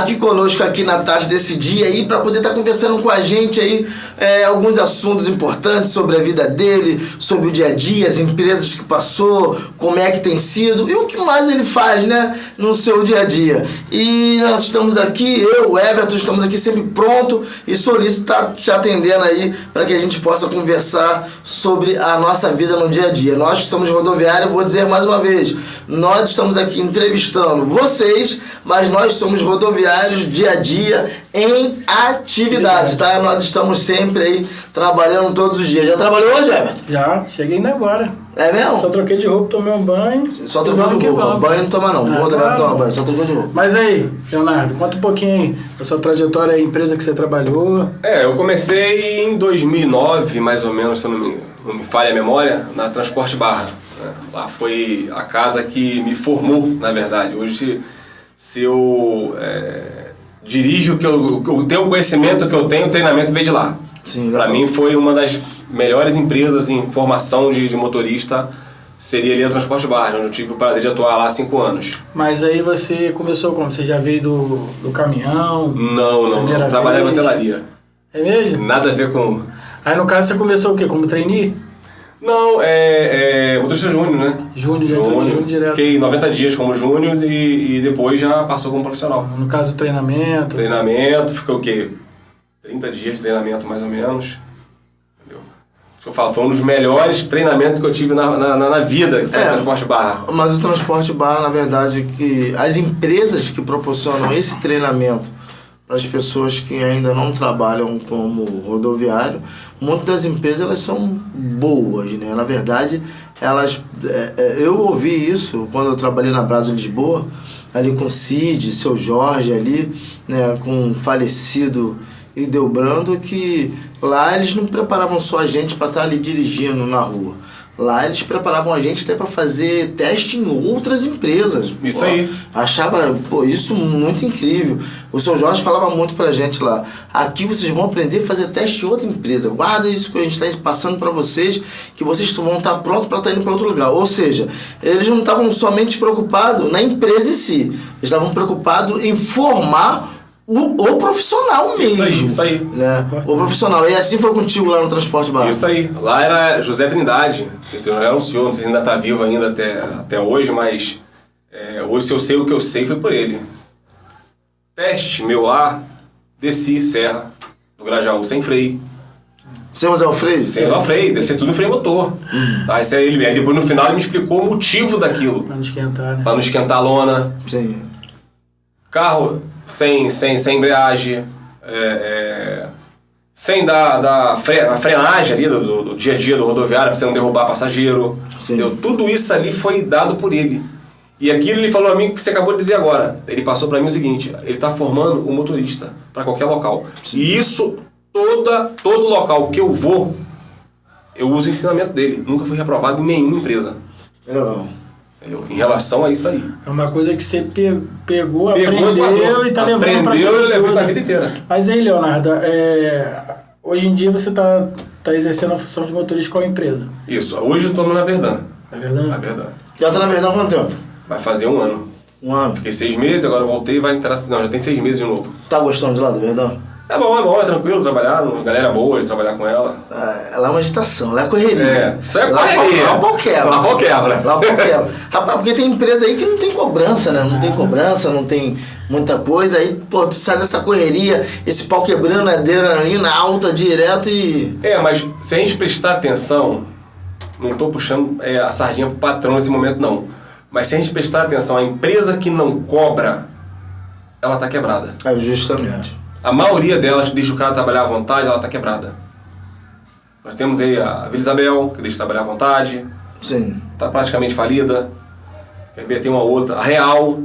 aqui conosco aqui na tarde desse dia aí para poder estar conversando com a gente aí alguns assuntos importantes sobre a vida dele, sobre o dia a dia, as empresas que passou, como é que tem sido e o que mais ele faz, né, no seu dia a dia. E nós estamos aqui, eu, o Everton, estamos aqui sempre pronto e solícito tá te atendendo aí para que a gente possa conversar sobre a nossa vida no dia a dia. Nós que somos rodoviários, vou dizer mais uma vez, nós estamos aqui entrevistando vocês, mas nós somos rodoviários dia a dia em atividade, tá? Nós estamos sempre aí trabalhando todos os dias. Já trabalhou hoje, Everton? Já, cheguei ainda agora. É mesmo? Só troquei de roupa, tomei um banho. Só trocou de roupa, banho não toma não, o rodoviário claro. toma banho, só trocou de roupa. Mas aí, Leonardo, conta um pouquinho aí da sua trajetória aí, empresa que você trabalhou. Eu comecei em 2009, mais ou menos, se não me falha a memória, na Transporte Barra. Né? Lá foi a casa que me formou, na verdade. Hoje, se eu dirijo, que eu tenho o conhecimento que eu tenho, o treinamento veio de lá. Para mim foi uma das melhores empresas em formação de motorista, seria ali a Transporte Barra, onde eu tive o prazer de atuar lá há 5 anos. Mas aí você começou como? Você já veio do caminhão? Não. Trabalhava em hotelaria. É mesmo? Nada a ver com... Aí no caso você começou o quê? Como trainee? Não, motorista júnior, né? Júnior direto. Fiquei 90 dias como júnior e depois já passou como profissional. No caso, treinamento? Treinamento, ficou o quê? 30 dias de treinamento mais ou menos. Entendeu? Eu falo, foi um dos melhores treinamentos que eu tive na vida, que foi o Transporte Barra. Mas o Transporte Barra, na verdade, que as empresas que proporcionam esse treinamento para as pessoas que ainda não trabalham como rodoviário, muitas das empresas elas são boas, né? Na verdade, elas, eu ouvi isso quando eu trabalhei na Brasa Lisboa, ali com o Cid, seu Jorge ali, né, com o falecido Idelbrando, que lá eles não preparavam só a gente para estar ali dirigindo na rua. Lá eles preparavam a gente até para fazer teste em outras empresas. Isso aí. Achava isso muito incrível. O seu Jorge falava muito pra gente lá. Aqui vocês vão aprender a fazer teste em outra empresa. Guarda isso que a gente está passando para vocês, que vocês vão estar prontos para estar indo para outro lugar. Ou seja, eles não estavam somente preocupados na empresa em si. Eles estavam preocupados em formar o profissional mesmo. Isso aí. Né? O profissional. E assim foi contigo lá no Transporte Barra. Isso aí. Lá era José Trindade. Era um senhor, não sei se ainda está vivo ainda até hoje, mas hoje se eu sei o que eu sei foi por ele. Teste meu lá, desci Serra do Grajaú sem freio. Sem usar o freio? Sem usar o freio, descer tudo em freio motor. Tá, esse é ele. Aí depois no final ele me explicou o motivo daquilo. Pra não esquentar, né? Pra não esquentar a lona. Sim. Carro sem embreagem, sem a frenagem ali do dia a dia do rodoviário, para você não derrubar passageiro. Tudo isso ali foi dado por ele. E aquilo ele falou a mim que você acabou de dizer agora. Ele passou para mim o seguinte: ele está formando um motorista para qualquer local. Sim. E isso, todo local que eu vou, eu uso o ensinamento dele. Nunca fui reprovado em nenhuma empresa. Legal. Em relação a isso aí. É uma coisa que você pegou, aprendeu e tá levando pra vida. Aprendeu e levou pra vida inteira. Mas aí, Leonardo, hoje em dia você tá exercendo a função de motorista qual empresa? Isso, hoje eu tô na Verdun. Na Verdun? Na Verdun. Já tá na Verdun há quanto tempo? Vai fazer 1 ano. 1 ano? Fiquei 6 meses, agora voltei e vai entrar... Não, já tem 6 meses de novo. Tá gostando de lá da Verdun? É bom, é tranquilo trabalhar, galera boa de trabalhar com ela. Lá é uma agitação, lá é correria. Isso é correria. Lá o pau quebra. Lá o pau quebra. Lá o pau quebra. Rapaz, porque tem empresa aí que não tem cobrança, né? Não tem cobrança, não tem muita coisa. Aí, pô, tu sai dessa correria, esse pau quebrando, adrenalina alta direto e... Mas se a gente prestar atenção, não tô puxando a sardinha pro patrão nesse momento, não. Mas se a gente prestar atenção, a empresa que não cobra, ela tá quebrada. Justamente. A maioria delas, deixa o cara trabalhar à vontade, ela está quebrada. Nós temos aí a Vila Isabel, que deixa trabalhar à vontade. Sim. Está praticamente falida. Quer ver, tem uma outra. A Real.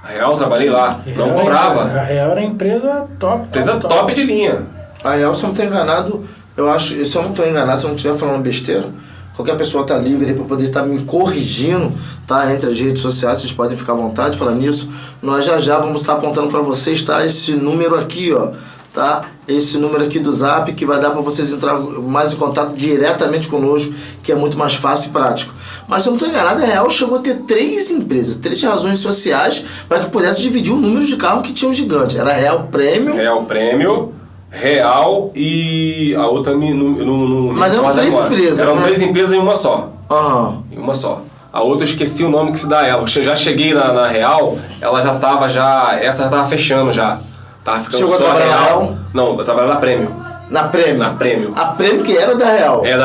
A Real, trabalhei lá. Não cobrava. A Real era empresa top. Empresa top de linha. A Real, se eu não estou enganado, eu acho, se eu não estou enganado, se eu não estiver falando besteira, qualquer pessoa está livre aí para poder estar me corrigindo, tá? Entre as redes sociais, vocês podem ficar à vontade. Falando nisso, nós já vamos estar apontando para vocês, tá? Esse número aqui, ó, tá? Esse número aqui do Zap, que vai dar para vocês entrar mais em contato diretamente conosco, que é muito mais fácil e prático. Mas se eu não estou enganado, a Real chegou a ter 3 empresas, 3 razões sociais para que pudesse dividir o número de carros que tinham gigante. Era Real Premium. Real Premium, Real e a outra não. Mas eram 3 empresas. Eram né? 3 empresas em uma só. Aham. Em uma só. A outra eu esqueci o nome que se dá a ela. Eu já cheguei na Real, ela já tava essa já tava fechando já. Tava ficando Chegou só a trabalhar na Real? Não, eu trabalhava na Premium. Na Premium? Na Premium. A Premium que era da Real. Era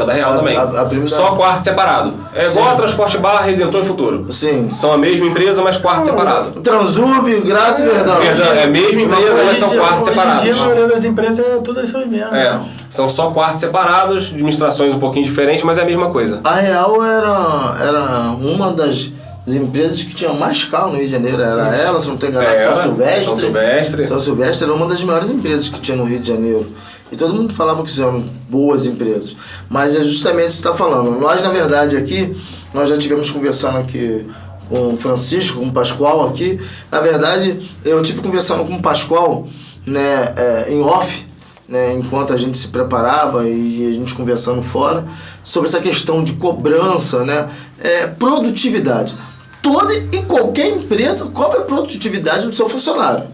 da Real também. A Premium só quarto separado. É igual a Transporte Barra, Redentor e Futuro. Sim. São a mesma empresa, mas quarto separado. Transurb, Graça e Verdão. É a mesma empresa, mas são quartos separados. Hoje em dia, a maioria das empresas é tudo isso aí mesmo. São só quartos separados, administrações um pouquinho diferentes, mas é a mesma coisa. A Real era uma das empresas que tinha mais carro no Rio de Janeiro. Era ela, se não tem enganado, São Silvestre. São Silvestre. São Silvestre era uma das maiores empresas que tinha no Rio de Janeiro. E todo mundo falava que eram boas empresas. Mas é justamente isso que você está falando. Nós, na verdade, aqui, nós já tivemos conversando aqui com o Francisco, com o Pascoal aqui. Na verdade, eu tive conversando com o Pascoal, né, em off, né, enquanto a gente se preparava e a gente conversando fora, sobre essa questão de cobrança, né, produtividade. Toda e qualquer empresa cobra produtividade do seu funcionário.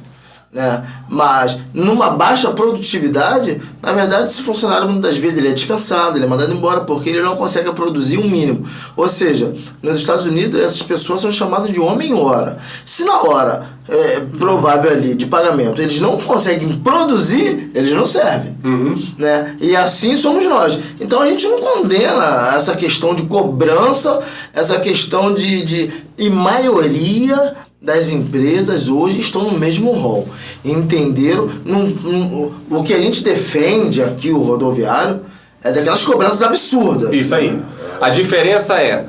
Né? Mas numa baixa produtividade, na verdade, esse funcionário muitas das vezes ele é dispensado, ele é mandado embora porque ele não consegue produzir um mínimo. Ou seja, nos Estados Unidos essas pessoas são chamadas de homem-hora. Se na hora provável ali de pagamento eles não conseguem produzir, eles não servem. Né? E assim somos nós. Então a gente não condena essa questão de cobrança, essa questão de e maioria das empresas hoje estão no mesmo rol. Entenderam? O que a gente defende aqui, o rodoviário, é daquelas cobranças absurdas. Isso aí. A diferença é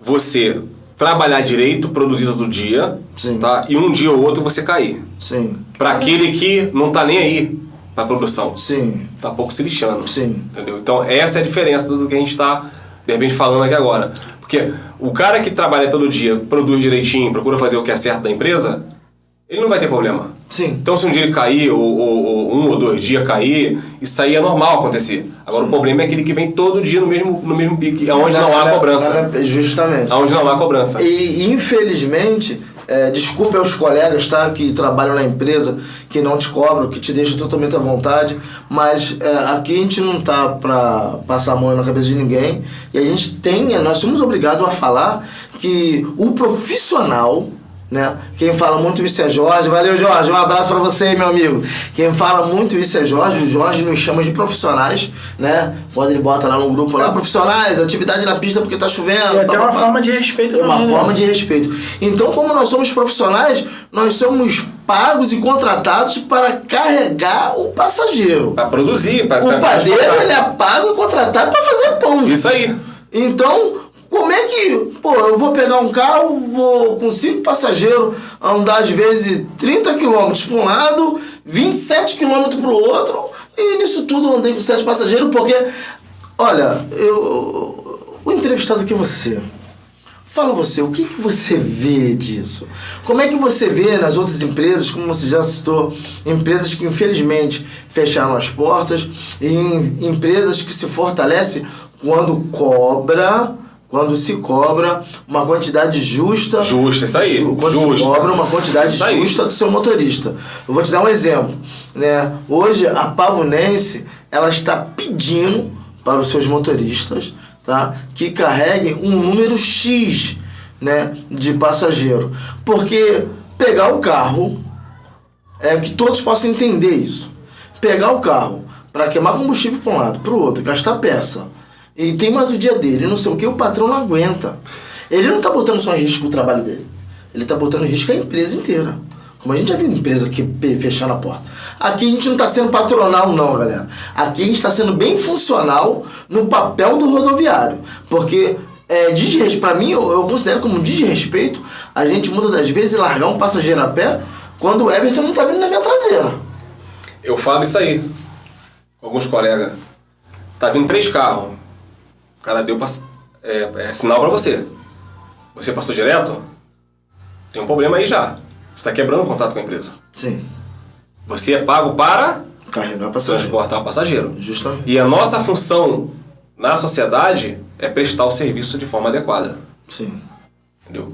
você trabalhar direito, produzir todo dia, Sim. Tá? E um dia ou outro você cair. Sim. Para aquele que não tá nem aí pra produção. Sim. Tá pouco se lixando. Sim. Entendeu? Então essa é a diferença do que a gente tá, de repente, falando aqui agora. Porque o cara que trabalha todo dia, produz direitinho, procura fazer o que é certo da empresa, ele não vai ter problema. Sim. Então se um dia ele cair, ou 1 ou 2 dias cair, isso aí é normal acontecer. Agora o problema é aquele que vem todo dia no mesmo pique, onde não há cobrança. Justamente. Onde não há cobrança. E infelizmente, desculpe aos colegas, tá, que trabalham na empresa, que não te cobram, que te deixam totalmente à vontade, mas aqui a gente não tá pra passar a mão na cabeça de ninguém, e nós somos obrigados a falar que o profissional, né? Quem fala muito isso é Jorge. Valeu, Jorge, um abraço pra você, meu amigo. Quem fala muito isso é Jorge. O Jorge nos chama de profissionais, né? Quando ele bota lá no grupo lá, profissionais, atividade na pista porque tá chovendo. E até uma forma de respeito também. Uma forma de respeito. Então, como nós somos profissionais, nós somos pagos e contratados para carregar o passageiro. Para produzir, para o padeiro, ele é pago e contratado para fazer pão. Isso aí. Então, como é que, eu vou pegar um carro, vou com 5 passageiros andar às vezes 30 km para um lado, 27 km para o outro, e nisso tudo eu andei com 7 passageiros, porque, olha, o entrevistado aqui é você. Fala você, o que você vê disso? Como é que você vê nas outras empresas, como você já citou, empresas que infelizmente fecharam as portas, e empresas que se fortalecem quando se cobra uma quantidade justa. Justa, isso aí. Quando se cobra uma quantidade justa do seu motorista. Eu vou te dar um exemplo. Né? Hoje, a Pavunense, ela está pedindo para os seus motoristas, tá, que carreguem um número X, né, de passageiro. Porque pegar o carro, que todos possam entender isso. Pegar o carro para queimar combustível para um lado, para o outro, gastar peça, e tem mais o dia dele, não sei o que, o patrão não aguenta. Ele não está botando só em risco o trabalho dele. Ele está botando em risco a empresa inteira. Como a gente já viu empresa que fechando a porta. Aqui a gente não está sendo patronal não, galera. Aqui a gente está sendo bem funcional no papel do rodoviário. Porque, para mim, eu considero como desrespeito a gente muitas das vezes largar um passageiro a pé quando o Everton não está vindo na minha traseira. Eu falo isso aí com alguns colegas. Tá vindo 3 carros. O cara deu sinal pra você. Você passou direto? Tem um problema aí já. Você está quebrando o contrato com a empresa. Sim. Você é pago para carregar passageiro. Transportar o passageiro. Justamente. E a nossa função na sociedade é prestar o serviço de forma adequada. Sim. Entendeu?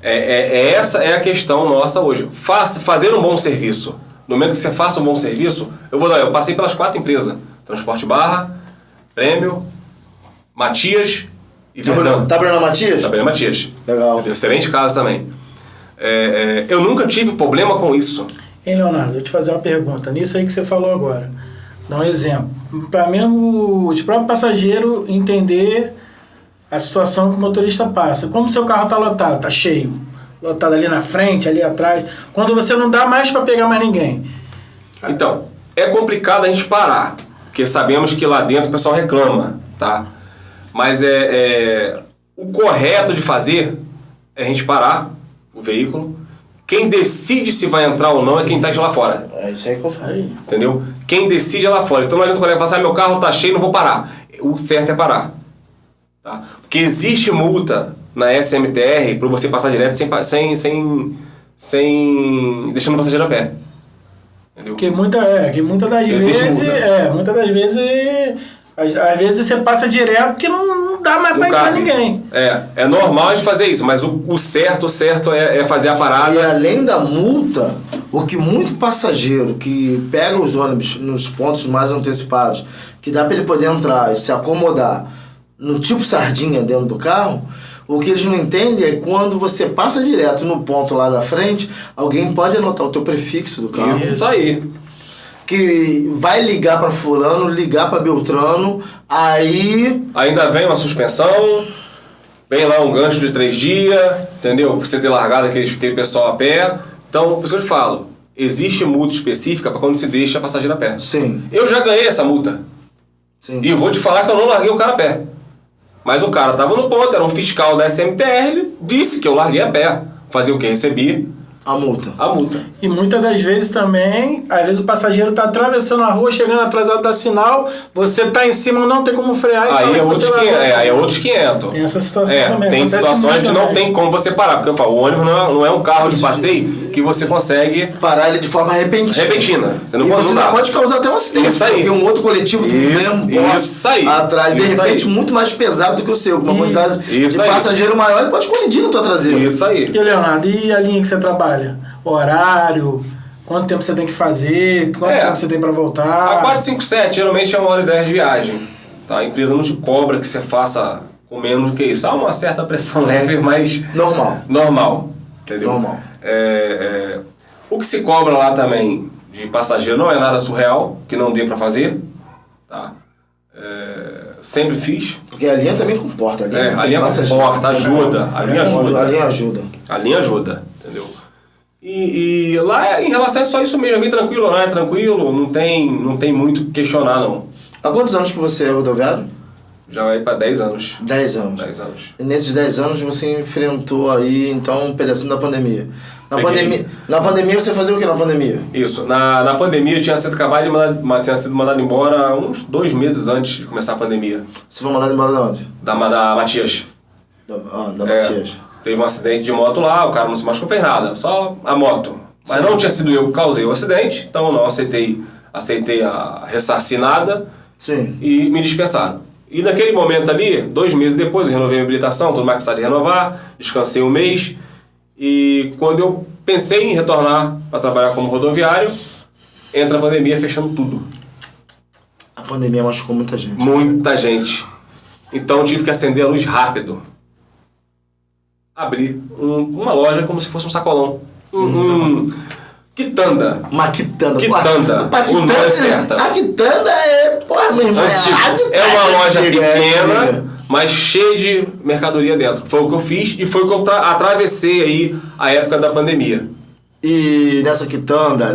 Essa é a questão nossa hoje. Fazer um bom serviço. No momento que você faça um bom serviço, eu passei pelas 4 empresas. Transporte Barra, Prêmio, Matias e Verdão. Tá Breno Matias? Tá Breno Matias. Legal. Entendeu? Excelente casa também. Eu nunca tive problema com isso. Hein, Leonardo, eu te fazer uma pergunta. Nisso aí que você falou agora. Dá um exemplo. Para mim, os próprios passageiros entender a situação que o motorista passa. Como seu carro está lotado, está cheio. Lotado ali na frente, ali atrás. Quando você não dá mais para pegar mais ninguém. Então, é complicado a gente parar. Porque sabemos que lá dentro o pessoal reclama, tá? Mas o correto de fazer é a gente parar o veículo. Quem decide se vai entrar ou não é quem está lá fora. É isso aí que eu falo. Entendeu? Quem decide é lá fora. Então não adianta o colega falar, meu carro tá cheio, não vou parar. O certo é parar. Tá? Porque existe multa na SMTR para você passar direto sem deixando o passageiro a pé. Entendeu? Que muitas das vezes, às vezes você passa direto porque não dá mais para entrar ninguém. É normal a gente fazer isso, mas o certo é fazer a parada. E além da multa, o que muito passageiro que pega os ônibus nos pontos mais antecipados, que dá para ele poder entrar e se acomodar no tipo sardinha dentro do carro, o que eles não entendem é quando você passa direto no ponto lá da frente, alguém pode anotar o teu prefixo do carro. Isso aí. Que vai ligar para fulano, ligar para Beltrano, aí... Ainda vem uma suspensão, vem lá um gancho de 3 dias, entendeu? Pra você ter largado aquele pessoal a pé. Então, por isso que eu te falo, existe multa específica para quando se deixa passageiro a pé. Sim. Eu já ganhei essa multa. Sim. E eu vou te falar que eu não larguei o cara a pé. Mas o cara tava no ponto, era um fiscal da SMTR, ele disse que eu larguei a pé. Fazer o quê? Recebi a multa. E muitas das vezes também, às vezes o passageiro está atravessando a rua, chegando atrasado da sinal, você tá em cima, não tem como frear. Aí é outros 500. Tem essa situação também. Tem situações que não tem como você parar. Porque eu falo, o ônibus não é um carro de passeio que você consegue... Parar ele de forma repentina. Você não pode causar até um acidente. Isso aí. Porque um outro coletivo do mesmo poste atrás, de repente, muito mais pesado do que o seu. Com uma quantidade de passageiro maior, ele pode colidir no tua traseira. Isso aí. E, Leonardo, e a linha que você trabalha? Horário, quanto tempo você tem que fazer, quanto tempo você tem para voltar? A 457 geralmente é 1h10 de viagem. Tá? A empresa não te cobra que você faça com menos do que isso. Há uma certa pressão leve, mas... Normal. Entendeu? Normal. O que se cobra lá também de passageiro não é nada surreal, que não dê para fazer. Tá? Sempre fiz. Porque a linha também comporta. A linha comporta, ajuda. A linha ajuda. Entendeu? E lá, em relação a só isso mesmo, é bem tranquilo, não é tranquilo, não tem muito o que questionar, não. Há quantos anos que você é rodoviário? Já vai para 10 anos. 10 anos. 10 anos. E nesses 10 anos você enfrentou aí, então, um pedacinho da pandemia. Na pandemia você fazia o que na pandemia? Isso. Na pandemia eu tinha sido mandado embora uns 2 meses antes de começar a pandemia. Você foi mandado embora de onde? Da Matias. Da Matias. Teve um acidente de moto lá, o cara não se machucou, fez nada, só a moto. Mas não tinha sido eu que causei o acidente, então não aceitei a ressarcir nada. Sim. E me dispensaram. E naquele momento ali, 2 meses depois, eu renovei a habilitação, tudo mais precisava de renovar, descansei 1 mês. E quando eu pensei em retornar para trabalhar como rodoviário, entra a pandemia fechando tudo. A pandemia machucou muita gente. Muita gente. Então eu tive que acender a luz rápido. Abri uma loja como se fosse um sacolão. Quitanda. Uma quitanda. O nome é certo. A quitanda é... Porra, meu irmão. É uma loja pequena, mas cheia de mercadoria dentro. Foi o que eu fiz e foi o que eu atravessei aí a época da pandemia. E nessa quitanda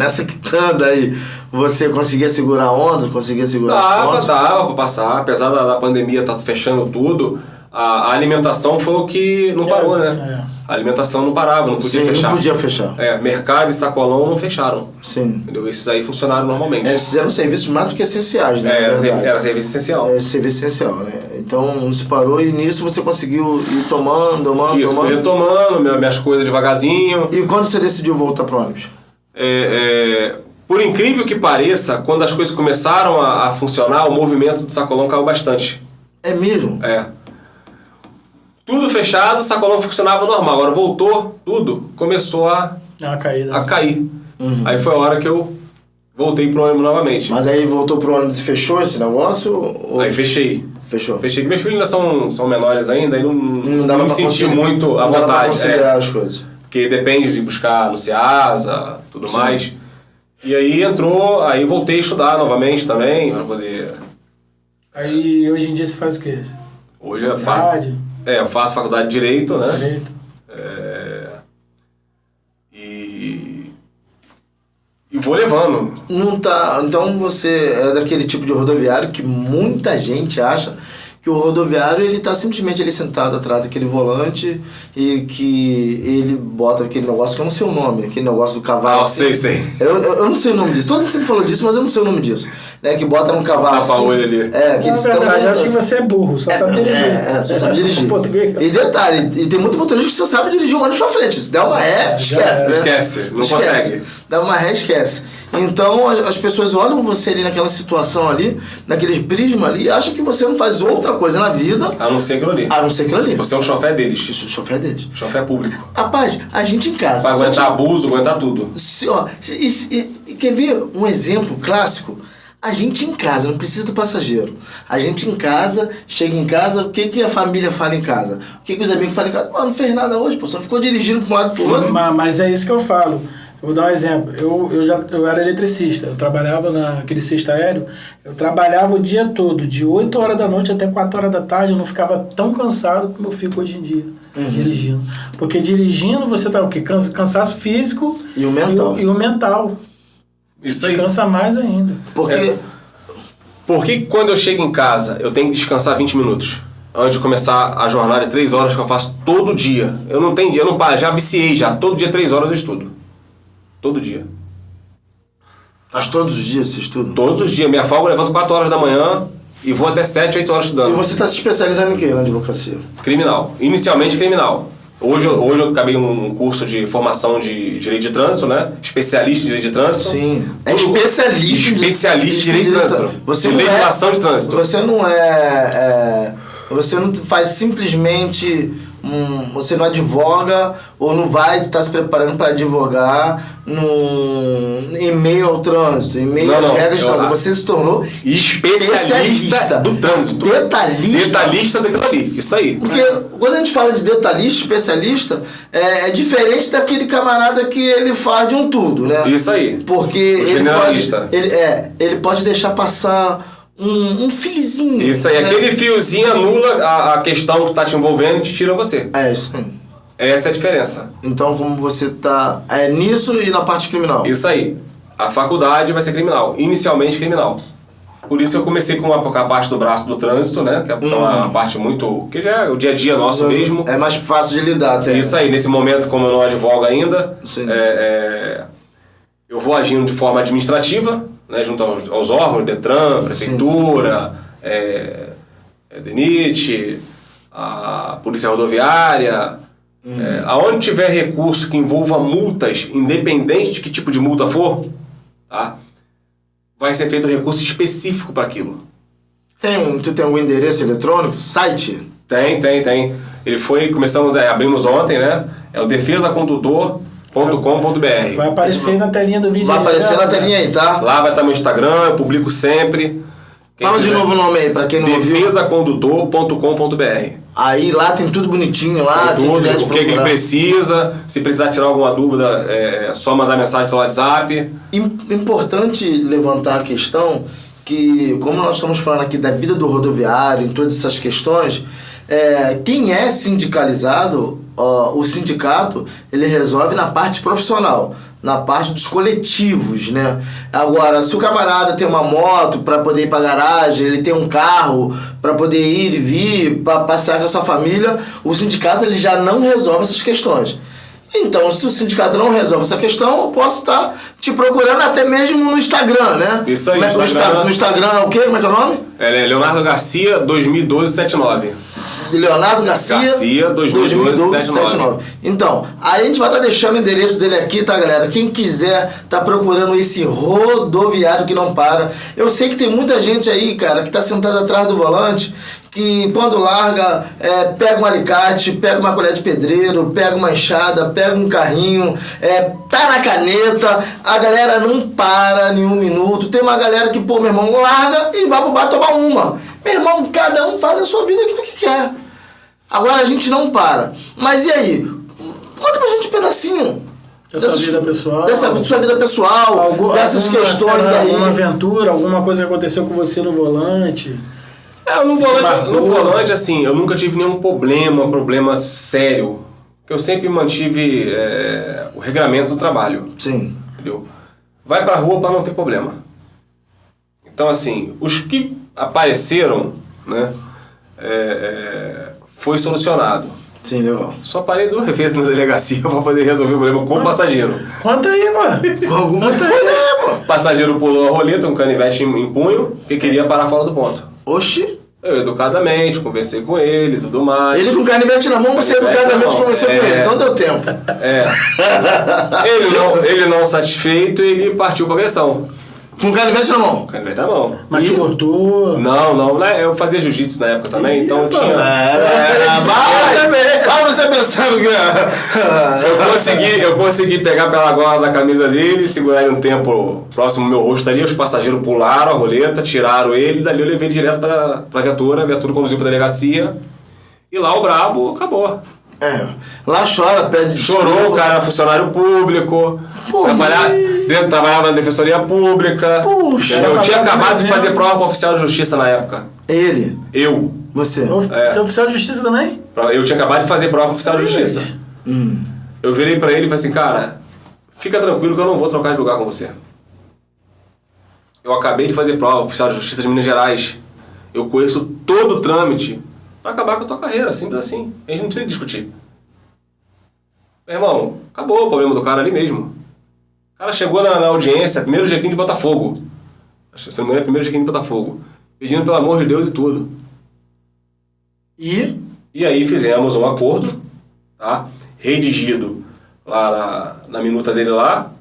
aí, você conseguia segurar a onda? Conseguia segurar as pontas? Dava pra passar. Apesar da pandemia estar fechando tudo, a alimentação foi o que não parou, né? A alimentação não parava, não podia fechar. Não podia fechar. Mercado e sacolão não fecharam. Sim. Entendeu? Esses aí funcionaram normalmente. Eles fizeram serviços mais do que essenciais, né? Era serviço essencial. Serviço essencial, né? Então, não se parou e nisso você conseguiu ir tomando. Fui retomando minhas coisas devagarzinho. E quando você decidiu voltar pro ônibus? Por incrível que pareça, quando as coisas começaram a funcionar, o movimento do sacolão caiu bastante. É mesmo? É. Tudo fechado, o sacolão funcionava normal. Agora voltou, tudo, começou a caída. cair. Aí foi a hora que eu voltei pro ônibus novamente. Mas aí voltou pro ônibus e fechou esse negócio? Ou... Aí fechei. Fechou. Fechei, que meus filhos ainda são menores ainda, aí não dava me pra senti conciliar- muito à não dava pra vontade. conciliar as coisas. Porque depende de buscar no Ceasa, tudo Sim. mais. E aí aí voltei a estudar novamente também, pra poder... Aí hoje em dia você faz o quê? Hoje eu Faculdade? eu faço faculdade de Direito, né? Direito. E vou levando. Não tá. Então você é daquele tipo de rodoviário que muita gente acha que o rodoviário ele tá simplesmente ali sentado atrás daquele volante e que ele bota aquele negócio que eu não sei o nome, aquele negócio do cavalo. Sei. Eu não sei o nome disso. Todo mundo sempre falou disso, mas eu não sei o nome disso. Né? Que bota num cavalo Tapa assim. olho ali. Que Na eles verdade, eu acho que estão... você é burro, só sabe dirigir. Só sabe dirigir. Português. E detalhe, e tem muito motorista que só sabe dirigir um ônibus pra frente. Se der uma ré, esquece, né? Esquece, não consegue. Dá uma ré, esquece. Então as pessoas olham você ali naquela situação ali, naquele prisma ali, e acham que você não faz outra coisa na vida A não ser aquilo ali. a não ser aquilo ali. Você é um chofé deles. Isso, o chofer deles. Chofé público. Rapaz, a gente em casa. Vai só aguentar abuso, aguentar tudo. Quer ver um exemplo clássico? A gente em casa, não precisa do passageiro. A gente em casa, chega em casa, o que a família fala em casa? O que os amigos falam em casa? Não fez nada hoje, pô, só ficou dirigindo para um lado e pro outro. Mas é isso que eu falo. Eu vou dar um exemplo. Eu era eletricista. Eu trabalhava naquele cesto aéreo. Eu trabalhava o dia todo, de 8 horas da noite até 4 horas da tarde. Eu não ficava tão cansado como eu fico hoje em dia, dirigindo. Porque dirigindo você tá o quê? Cansaço físico E o mental. E o mental. Isso Te aí. cansa mais ainda. Porque Porque quando eu chego em casa, eu tenho que descansar 20 minutos. Antes de começar a jornada de 3 horas que eu faço todo dia. Eu não paro, já viciei já. Todo dia 3 horas eu estudo. Todo dia. Mas todos os dias você estuda? Todos os dias. Minha folga eu levanto 4 horas da manhã e vou até 7, 8 horas E estudando. você está se especializando em quê na advocacia? Criminal. Inicialmente criminal. Hoje eu acabei um curso de formação de direito de trânsito, né? Especialista em direito de trânsito. Sim. É especialista. Especialista em direito de trânsito. Você de não legislação de trânsito. Você não você não faz simplesmente você não advoga ou não vai estar se preparando para advogar em meio ao trânsito, em meio às regras de trânsito. Você se tornou especialista do trânsito. Detalhista daquilo ali. Isso aí. Porque quando a gente fala de detalhista, especialista, é diferente daquele camarada que ele faz de um tudo, né? Isso aí. Porque ele pode deixar passar um fiozinho. Isso aí. Né? Aquele fiozinho anula a questão que está te envolvendo e te tira você. É isso aí. Essa é a diferença. Então, como você tá nisso e na parte criminal? Isso aí. A faculdade vai ser criminal. Inicialmente criminal. Por isso eu comecei com a parte do braço do trânsito, né? Que é uma parte muito... que já é o dia a dia nosso mesmo. É mais fácil de lidar até. Isso aí. Nesse momento, como eu não advogo ainda, Sim. eu vou agindo de forma administrativa, né, junto aos órgãos, Detran, Prefeitura, DENIT, a Polícia Rodoviária. Aonde tiver recurso que envolva multas, independente de que tipo de multa for, tá, vai ser feito recurso específico para aquilo. Tu tem algum endereço eletrônico? Site? Tem. Abrimos ontem, né? É o defesacondutor.com.br. Vai aparecer na telinha do vídeo. Vai aparecer na telinha aí, tá? Lá vai estar meu Instagram, eu publico sempre. Fala de novo o nome aí, pra quem não ouviu. defesacondutor.com.br. Aí lá tem tudo bonitinho lá. Tem tudo, o que ele precisa. Se precisar tirar alguma dúvida, é só mandar mensagem pelo WhatsApp. Importante levantar a questão que, como nós estamos falando aqui da vida do rodoviário, em todas essas questões, quem é sindicalizado, o sindicato, ele resolve na parte profissional, na parte dos coletivos, né? Agora, se o camarada tem uma moto para poder ir para garagem, ele tem um carro para poder ir e vir, para passear com a sua família, o sindicato ele já não resolve essas questões. Então, se o sindicato não resolve essa questão, eu posso estar te procurando até mesmo no Instagram, né? Isso aí, no Instagram é o quê? Como é que é o nome? É Leonardo Garcia 2012-79. Leonardo Garcia 2012-79. Então, aí a gente vai estar deixando o endereço dele aqui, tá, galera? Quem quiser tá procurando esse rodoviário que não para. Eu sei que tem muita gente aí, cara, que tá sentado atrás do volante, que quando larga, pega um alicate, pega uma colher de pedreiro, pega uma enxada, pega um carrinho, tá na caneta, a galera não para nenhum minuto. Tem uma galera que, pô, meu irmão, larga e vai pro bar tomar uma. Meu irmão, cada um faz a sua vida aquilo que quer. Agora a gente não para. Mas e aí? Conta pra gente um pedacinho. Dessa vida pessoal. Dessa sua vida pessoal, dessas questões aí. Alguma aventura, alguma coisa que aconteceu com você no volante. No volante, assim, eu nunca tive nenhum problema sério. Porque eu sempre mantive o regramento do trabalho. Sim. Entendeu? Vai pra rua pra não ter problema. Então, assim, os que apareceram, né, foi solucionado. Sim, legal. Só parei 2 vezes na delegacia pra poder resolver o problema com o passageiro. Conta aí, mano. Conta aí, pô. O passageiro pulou a roleta, um canivete em punho, que queria parar fora do ponto. Oxi. Eu, educadamente, conversei com ele e tudo mais. Ele com canivete na mão, você educadamente conversou com ele. Então deu tempo. Ele não satisfeito, ele partiu pra agressão. Com canivete na mão. Canivete na mão. Mas te cortou? Não, né? Eu fazia jiu-jitsu na época também, então eu tinha... Vai você pensando que... Eu consegui pegar pela gola da camisa dele, segurar ele um tempo próximo ao meu rosto ali, os passageiros pularam a roleta, tiraram ele, dali eu levei ele direto pra viatura, a viatura conduziu pra delegacia, e lá o brabo acabou. Lá chora, pede desculpa. Chorou, o cara era funcionário público, trabalhava na defensoria pública. Puxa, eu tinha acabado de fazer prova para oficial de justiça na época. Ele? Eu. Você? Você é oficial de justiça também? Eu tinha acabado de fazer prova para oficial de justiça. Eu virei para ele e falei assim, cara, fica tranquilo que eu não vou trocar de lugar com você. Eu acabei de fazer prova oficial de justiça de Minas Gerais. Eu conheço todo o trâmite para acabar com a tua carreira, simples assim. A gente não precisa discutir. Meu irmão, acabou o problema do cara ali mesmo. O cara chegou na audiência, primeiro jequim de Botafogo. Se não me engano, primeiro jequim de Botafogo. Pedindo pelo amor de Deus e tudo. E aí fizemos um acordo, tá? Redigido lá na minuta dele lá,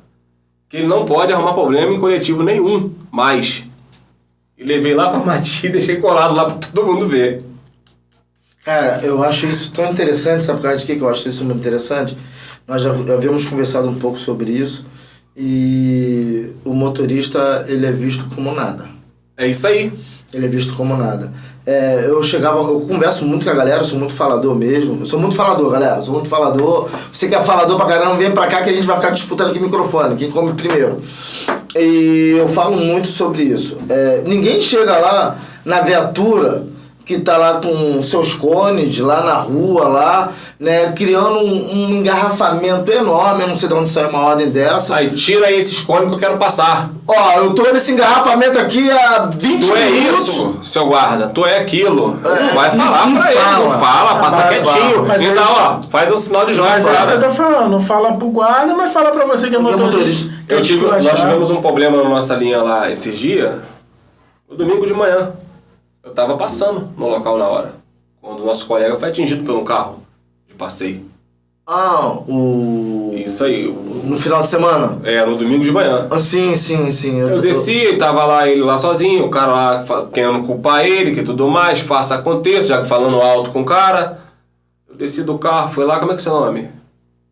que ele não pode arrumar problema em coletivo nenhum mais. E levei lá pra Mati e deixei colado lá pra todo mundo ver. Cara, eu acho isso tão interessante, sabe por causa de quê que eu acho isso muito interessante? Nós já havíamos conversado um pouco sobre isso e o motorista, ele é visto como nada. É isso aí. Ele é visto como nada. Eu converso muito com a galera, eu sou muito falador mesmo. Eu sou muito falador, galera, eu sou muito falador. Você que é falador pra caramba, vem pra cá que a gente vai ficar disputando aqui o microfone, quem come primeiro. E eu falo muito sobre isso. Ninguém chega lá na viatura que tá lá com seus cones, lá na rua, lá, né, criando um engarrafamento enorme, eu não sei de onde saiu uma ordem dessa. Aí, tira aí esses cones que eu quero passar. Ó, eu tô nesse engarrafamento aqui há 20 minutos. Tu é isso, seu guarda, tu é aquilo. Vai falar não pra ele, não fala, passa quietinho. Mas Então, ó, faz um sinal de joia. Mas é isso que eu tô falando, não fala pro guarda, mas fala pra você que é motorista. Nós tivemos um problema na nossa linha lá esses dias, no domingo de manhã. Eu tava passando no local na hora, quando o nosso colega foi atingido por um carro de passeio. Isso aí. No final de semana? No domingo de manhã. Sim. Eu desci, tava lá ele lá sozinho, o cara lá querendo culpar ele, que tudo mais, faça aconteça, já que falando alto com o cara. Eu desci do carro, fui lá, como é que é seu nome?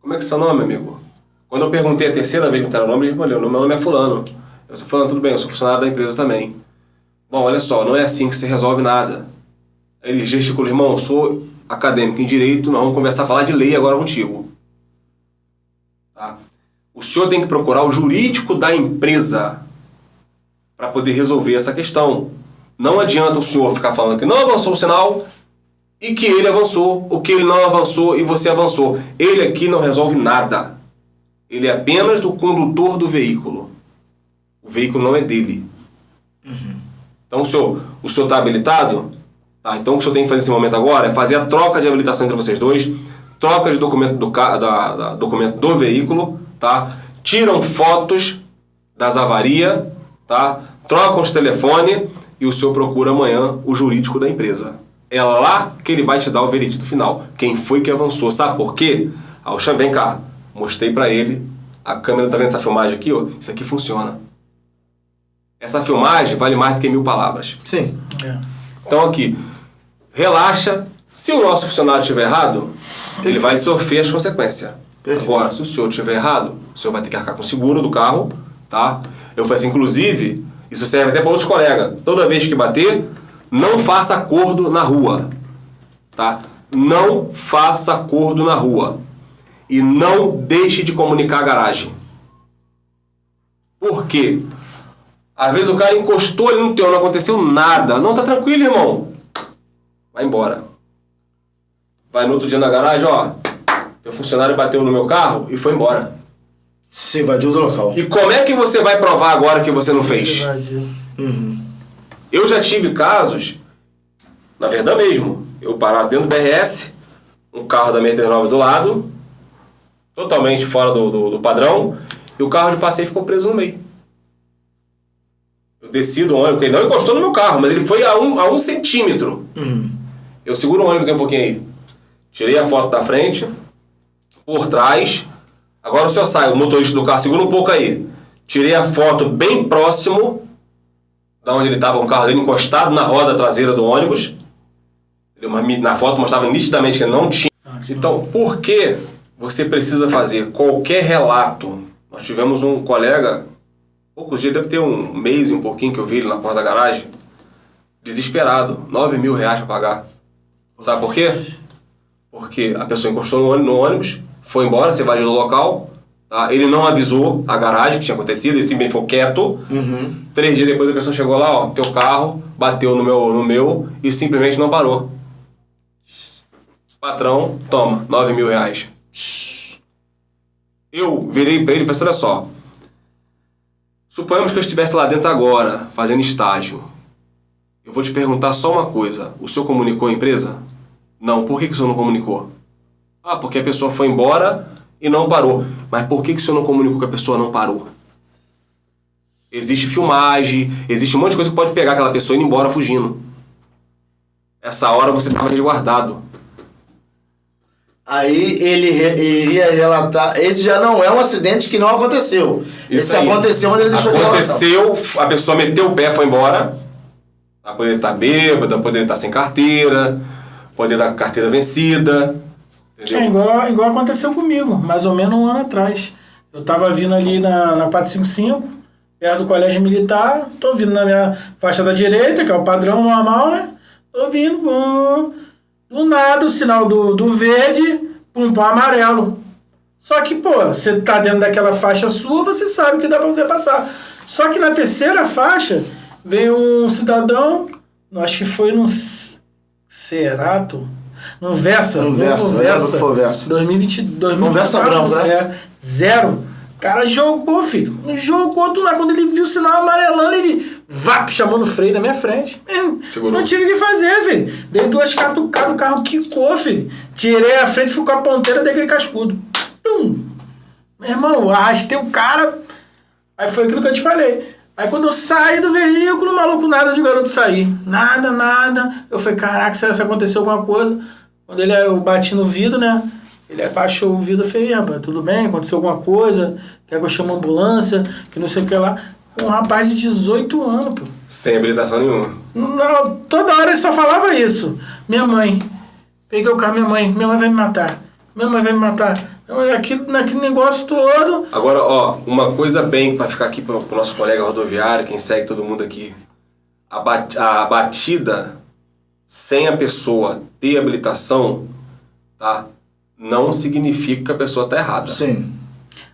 Como é que é seu nome, amigo? Quando eu perguntei a terceira vez que era o nome, ele falou, meu nome é fulano. Eu sou fulano, tudo bem, eu sou funcionário da empresa também. Bom, olha só, não é assim que se resolve nada. Ele gesticulou, irmão, eu sou acadêmico em direito, nós vamos conversar, falar de lei agora contigo. Tá? O senhor tem que procurar o jurídico da empresa para poder resolver essa questão. Não adianta o senhor ficar falando que não avançou o sinal e que ele avançou, ou que ele não avançou e você avançou. Ele aqui não resolve nada. Ele é apenas o condutor do veículo. O veículo não é dele. Então, o senhor está habilitado? Tá, então, o que o senhor tem que fazer nesse momento agora é fazer a troca de habilitação entre vocês dois, troca de documento documento do veículo, tá? Tiram fotos das avarias, tá? Trocam os telefones e o senhor procura amanhã o jurídico da empresa. É lá que ele vai te dar o veredito final. Quem foi que avançou? Sabe por quê? O Xan, vem cá. Mostrei pra ele. A câmera tá vendo essa filmagem aqui, ó? Isso aqui funciona. Essa filmagem vale mais do que 1000 palavras. Sim. Então aqui, relaxa. Se o nosso funcionário estiver errado, ele vai sofrer as consequências. Perfeito. Agora, se o senhor estiver errado, o senhor vai ter que arcar com o seguro do carro, tá? Eu falei assim, inclusive, isso serve até para outros colegas. Toda vez que bater, não faça acordo na rua, tá? Não faça acordo na rua. E não deixe de comunicar a garagem. Por quê? Às vezes o cara encostou ali no teu, não aconteceu nada. Não, tá tranquilo, irmão. Vai embora. Vai no outro dia na garagem, ó. Teu funcionário bateu no meu carro e foi embora. Se evadiu do local. E como é que você vai provar agora que você não fez? Eu já tive casos, na verdade mesmo, eu parado dentro do BRS, um carro da 639 do lado, totalmente fora do padrão, e o carro de passeio ficou preso no meio. Eu desci do ônibus, ele não encostou no meu carro, mas ele foi a um centímetro. Eu seguro o ônibus um pouquinho aí. Tirei a foto da frente, por trás. Agora o senhor sai, o motorista do carro, segura um pouco aí. Tirei a foto bem próximo da onde ele estava, o carro dele encostado na roda traseira do ônibus. Na foto mostrava nitidamente que ele não tinha. Então, por que você precisa fazer qualquer relato? Nós tivemos um colega, poucos dias, deve ter um mês e um pouquinho que eu vi ele na porta da garagem, desesperado, 9 mil reais para pagar. Sabe por quê? Porque a pessoa encostou no ônibus, foi embora, se evadiu do local, tá? Ele não avisou a garagem que tinha acontecido, ele simplesmente ficou quieto. 3 dias depois a pessoa chegou lá, ó, teu carro bateu no meu e simplesmente não parou. Patrão, toma, 9 mil reais. Eu virei pra ele e falei, olha só, suponhamos que eu estivesse lá dentro agora, fazendo estágio. Eu vou te perguntar só uma coisa, o senhor comunicou a empresa? Não, por que o senhor não comunicou? Ah, porque a pessoa foi embora e não parou. Mas por que o senhor não comunicou que a pessoa não parou? Existe filmagem, existe um monte de coisa que pode pegar aquela pessoa indo embora fugindo. Essa hora você estava resguardado. Aí ele iria relatar. Esse já não é um acidente que não aconteceu. Isso Esse aí. aconteceu, mas ele deixou de relatar. Aconteceu, a pessoa meteu o pé, foi embora. Ela poderia estar bêbada, poderia estar sem carteira, poderia estar com carteira vencida. Entendeu? É igual aconteceu comigo, mais ou menos um ano atrás. Eu tava vindo ali na 455, perto do colégio militar, tô vindo na minha faixa da direita, que é o padrão normal, né? Tô vindo, do nada o sinal do verde, pro amarelo. Só que, pô, você tá dentro daquela faixa sua, você sabe que dá pra você passar. Só que na terceira faixa, veio um cidadão, acho que foi num Cerato, num Versa. Um Versa, foi Versa. 2022. Foi um Versa branco, né? É, 0. O cara jogou, filho. Jogou do nada. Quando ele viu o sinal amarelando, ele chamou no freio na minha frente. Segurou. Não tive o que fazer, filho. Dei 2 catucadas, o carro quicou, filho. Tirei a frente, fui com a ponteira, dei aquele cascudo. Meu irmão, eu arrastei o cara. Aí foi aquilo que eu te falei. Aí quando eu saí do veículo, maluco, nada de garoto sair. Nada. Eu falei, caraca, será que aconteceu alguma coisa? Quando eu bati no vidro, né? Ele abaixou o vidro, eu falei, rapaz, tudo bem? Aconteceu alguma coisa? Quer que eu chame uma ambulância? Que não sei o que lá. Um rapaz de 18 anos, pô. Sem habilitação nenhuma. Não, toda hora ele só falava isso. Minha mãe. Peguei o carro, minha mãe vai me matar. Minha mãe vai me matar. Naquele negócio todo. Agora, ó, uma coisa bem para ficar aqui pro nosso colega rodoviário, quem segue todo mundo aqui. A batida sem a pessoa ter habilitação, tá? Não significa que a pessoa tá errada. Sim.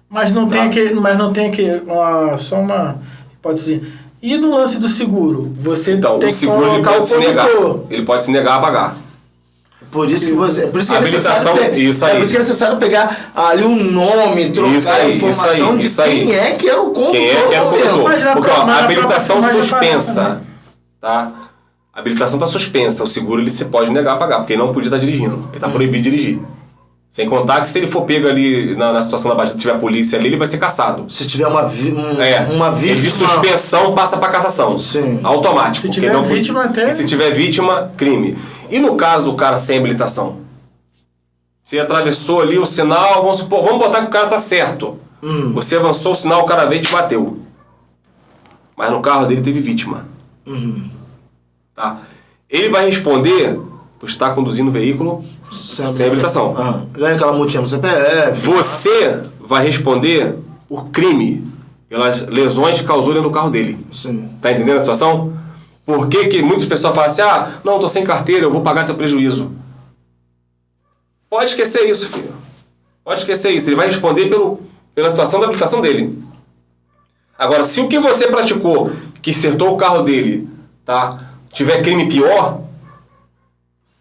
Mas não tem aquele. Só uma hipótese. E no lance do seguro? Você Então, tem o seguro que ele colocar pode o se negar. condutor. Ele pode se negar a pagar. Por isso que A habilitação, isso aí. Por isso que é necessário pegar ali o nome, trocar a informação de quem é que era o condutor. Quem é que era o condutor. Mas Porque, ó, a habilitação mas suspensa, tá? A habilitação tá suspensa. O seguro ele se pode negar a pagar, porque ele não podia estar dirigindo. Ele tá proibido de dirigir. Sem contar que se ele for pego ali na situação da batida, tiver a polícia ali, ele vai ser caçado. Se tiver uma vítima... De suspensão passa para cassação. Sim. Automático. Se tiver vítima até... E se tiver vítima, crime. E no caso do cara sem habilitação? Você atravessou ali o sinal, vamos botar que o cara tá certo. Você avançou o sinal, o cara veio e te bateu. Mas no carro dele teve vítima. Tá? Ele vai responder por estar conduzindo o veículo sem habilitação. Ganha aquela multinha no CPF. Você vai responder por crime pelas lesões que causou dentro do carro dele. Sim. Tá entendendo a situação? Por que muitas pessoas falam assim, não, tô sem carteira, eu vou pagar teu prejuízo. Pode esquecer isso, filho. Pode esquecer isso. Ele vai responder pela situação da habilitação dele. Agora, se o que você praticou, que acertou o carro dele, tá, tiver crime pior,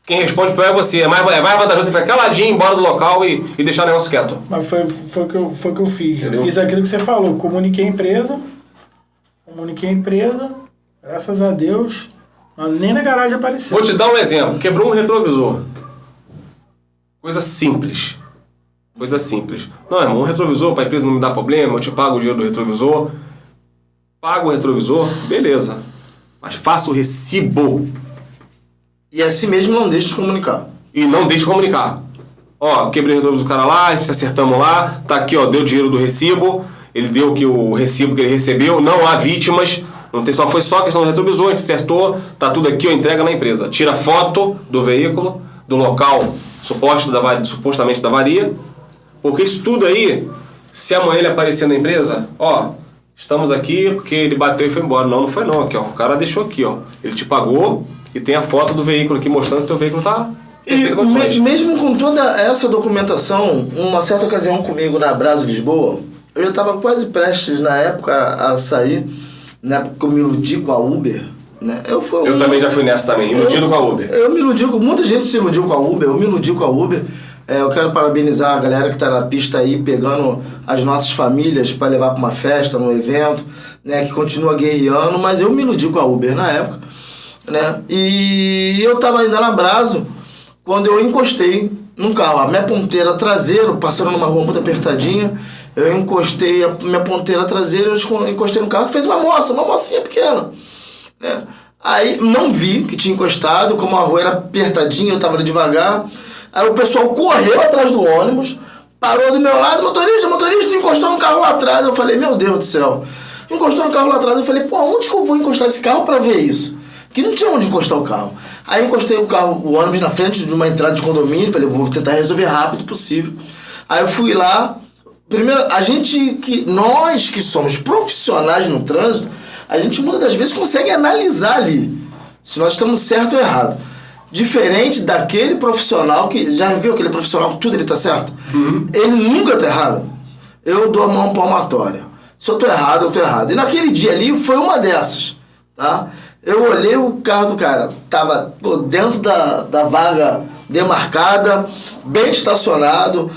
quem responde pior é você. É mais vantajoso você ficar caladinho, embora do local e deixar o negócio quieto. Mas foi o que eu fiz. Entendeu? Eu fiz aquilo que você falou. Comuniquei a empresa, graças a Deus, nem na garagem apareceu. Vou te dar um exemplo. Quebrou um retrovisor. Coisa simples. Não, irmão, um retrovisor para a empresa não me dá problema, eu te pago o dinheiro do retrovisor. Pago o retrovisor, beleza. Mas faça o recibo. E assim mesmo não deixe de comunicar. E não deixe de comunicar. Ó, quebrei o retrovisor do cara lá, a gente se acertamos lá, tá aqui, ó, deu o dinheiro do recibo, ele deu o recibo que ele recebeu, não há vítimas, foi só a questão do retrovisor, a gente acertou, tá tudo aqui, ó, entrega na empresa. Tira foto do veículo, do local supostamente da avaria, porque isso tudo aí, se amanhã ele aparecer na empresa, ó, estamos aqui porque ele bateu e foi embora. Não foi não, aqui ó, o cara deixou aqui, ó, ele te pagou e tem a foto do veículo aqui mostrando que o teu veículo tá... E mesmo com toda essa documentação, uma certa ocasião comigo na Brasil Lisboa, eu já estava quase prestes na época a sair, na época que eu me iludi com a Uber, né? Eu também já fui nessa também, iludido com a Uber. Eu me iludi muita gente se iludiu com a Uber, eu me iludi com a Uber. Eu quero parabenizar a galera que está na pista aí, pegando as nossas famílias para levar para uma festa, num evento, né? Que continua guerreando, mas eu me iludi com a Uber na época, né? E eu estava ainda na Brasil, quando eu encostei num carro, a minha ponteira traseira, passando numa rua muito apertadinha, eu encostei a minha ponteira traseira, eu encostei no carro que fez uma mocinha pequena, né? Aí não vi que tinha encostado, como a rua era apertadinha, eu estava devagar. Aí o pessoal correu atrás do ônibus, parou do meu lado, motorista, encostou no carro lá atrás. Eu falei, meu Deus do céu. Encostou no carro lá atrás, eu falei, pô, onde que eu vou encostar esse carro pra ver isso? Que não tinha onde encostar o carro. Aí encostei o ônibus na frente de uma entrada de condomínio, falei, vou tentar resolver rápido possível. Aí eu fui lá, primeiro, nós que somos profissionais no trânsito, a gente muitas das vezes consegue analisar ali, se nós estamos certo ou errado. Diferente daquele profissional que... Já viu aquele profissional que tudo ele tá certo? Uhum. Ele nunca tá errado. Eu dou a mão palmatória. Se eu tô errado, eu tô errado. E naquele dia ali foi uma dessas, tá? Eu olhei o carro do cara. Tava dentro da vaga demarcada, bem estacionado.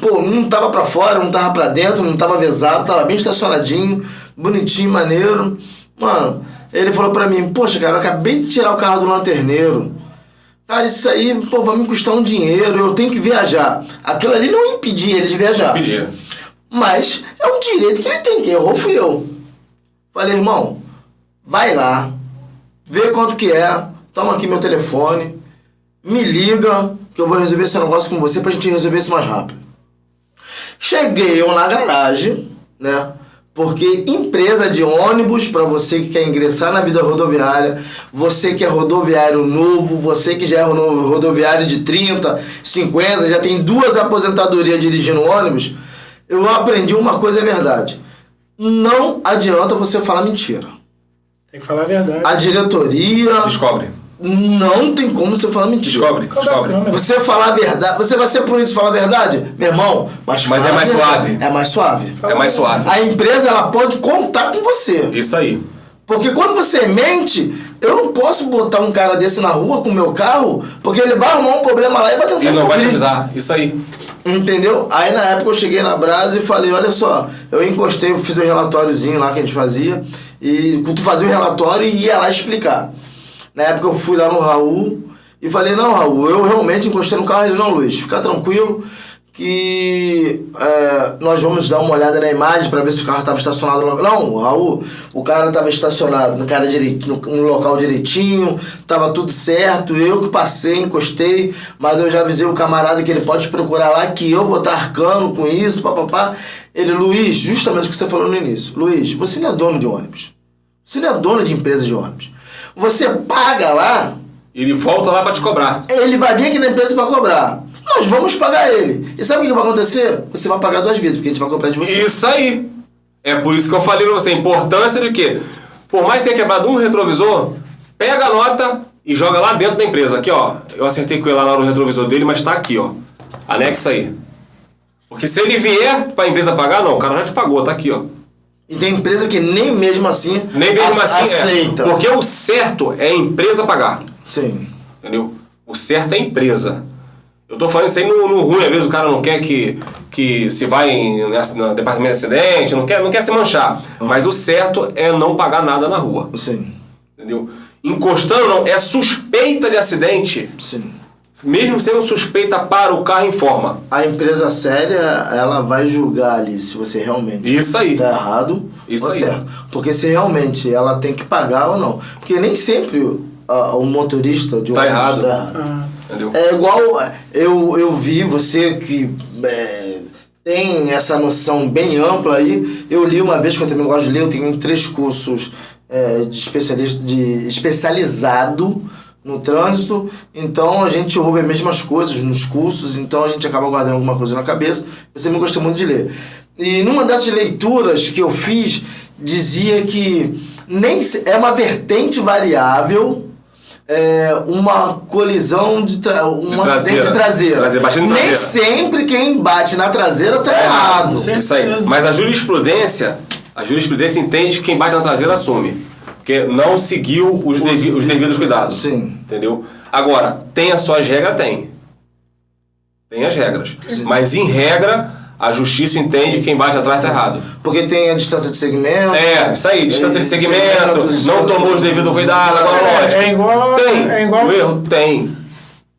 Pô, não tava pra fora, não tava pra dentro, não tava vesado. Tava bem estacionadinho, bonitinho, maneiro. Mano, ele falou pra mim, poxa, cara, eu acabei de tirar o carro do lanterneiro. Cara, isso aí, pô, vai me custar um dinheiro, eu tenho que viajar. Aquilo ali não impedia ele de viajar. Impedia. Mas é um direito que ele tem, quem errou fui eu. Falei, irmão, vai lá, vê quanto que é, toma aqui meu telefone, me liga, que eu vou resolver esse negócio com você pra gente resolver isso mais rápido. Cheguei eu na garagem, né? Porque empresa de ônibus, para você que quer ingressar na vida rodoviária, você que é rodoviário novo, você que já é rodoviário de 30, 50, já tem 2 aposentadorias dirigindo ônibus, eu aprendi uma coisa, é verdade. Não adianta você falar mentira. Tem que falar a verdade. A diretoria... Descobre. Não tem como você falar mentira. Descobre. Você falar a verdade... Você vai ser punido se falar a verdade? Meu irmão, mas é mais suave. É mais suave. É mais suave. A empresa, ela pode contar com você. Isso aí. Porque quando você mente, eu não posso botar um cara desse na rua com o meu carro, porque ele vai arrumar um problema lá e vai tentar... E não vai te avisar. Isso aí. Entendeu? Aí na época eu cheguei na Brasa e falei, olha só, eu encostei, fiz um relatóriozinho lá que a gente fazia, e tu fazia o relatório e ia lá explicar. Na época eu fui lá no Raul e falei, não, Raul, eu realmente encostei no carro. Ele, não, Luiz, fica tranquilo que nós vamos dar uma olhada na imagem para ver se o carro estava estacionado no... Não, Raul, o cara estava estacionado no local direitinho, estava tudo certo, eu que passei, encostei, mas eu já avisei o camarada que ele pode procurar lá, que eu vou estar arcando com isso, papapá. Ele, Luiz, justamente o que você falou no início, Luiz, você não é dono de ônibus, você não é dono de empresa de ônibus. Você paga lá Ele volta lá pra te cobrar. Ele vai vir aqui na empresa pra cobrar. Nós vamos pagar ele. E sabe o que vai acontecer? Você vai pagar 2 vezes, porque a gente vai cobrar de você. Isso aí. É por isso que eu falei pra você, a importância de quê? Por mais que tenha quebrado um retrovisor, pega a nota e joga lá dentro da empresa. Aqui, ó. Eu acertei com ele lá no retrovisor dele, mas tá aqui, ó. Anexa aí. Porque se ele vier pra empresa pagar, não, o cara já te pagou, tá aqui, ó. E tem empresa que nem mesmo assim, aceita. Porque o certo é a empresa pagar. Sim. Entendeu? O certo é a empresa. Eu tô falando isso aí no ruim, às vezes o cara não quer que se vai no departamento de acidente, não quer se manchar. Mas o certo é não pagar nada na rua. Sim. Entendeu? Encostando não, é suspeita de acidente. Sim. Mesmo sendo suspeita, para o carro, informa. A empresa séria, ela vai julgar ali se você realmente Isso aí. tá errado Isso ou aí. certo. Porque se realmente ela tem que pagar ou não. Porque nem sempre o motorista de um Tá ônibus errado. tá errado. Entendeu? É igual eu vi você que tem essa noção bem ampla aí. Eu li uma vez, que eu também gosto de ler, eu tenho 3 cursos especializado no trânsito, então a gente ouve as mesmas coisas nos cursos, então a gente acaba guardando alguma coisa na cabeça. Eu sempre gostei muito de ler. E numa dessas leituras que eu fiz, dizia que é uma vertente variável, uma colisão um acidente de traseira. Nem sempre quem bate na traseira tá errado. Isso aí. Mas a jurisprudência entende que quem bate na traseira assume. Porque não seguiu os devidos cuidados. Sim. Entendeu? Agora, tem as suas regras? Tem. Tem as regras. Sim. Mas, em regra, a justiça entende que quem bate atrás tá errado. Porque tem a distância de segmento. Isso aí, distância de segmento, não tomou os devidos cuidados, agora lógico. É igual. O erro tem.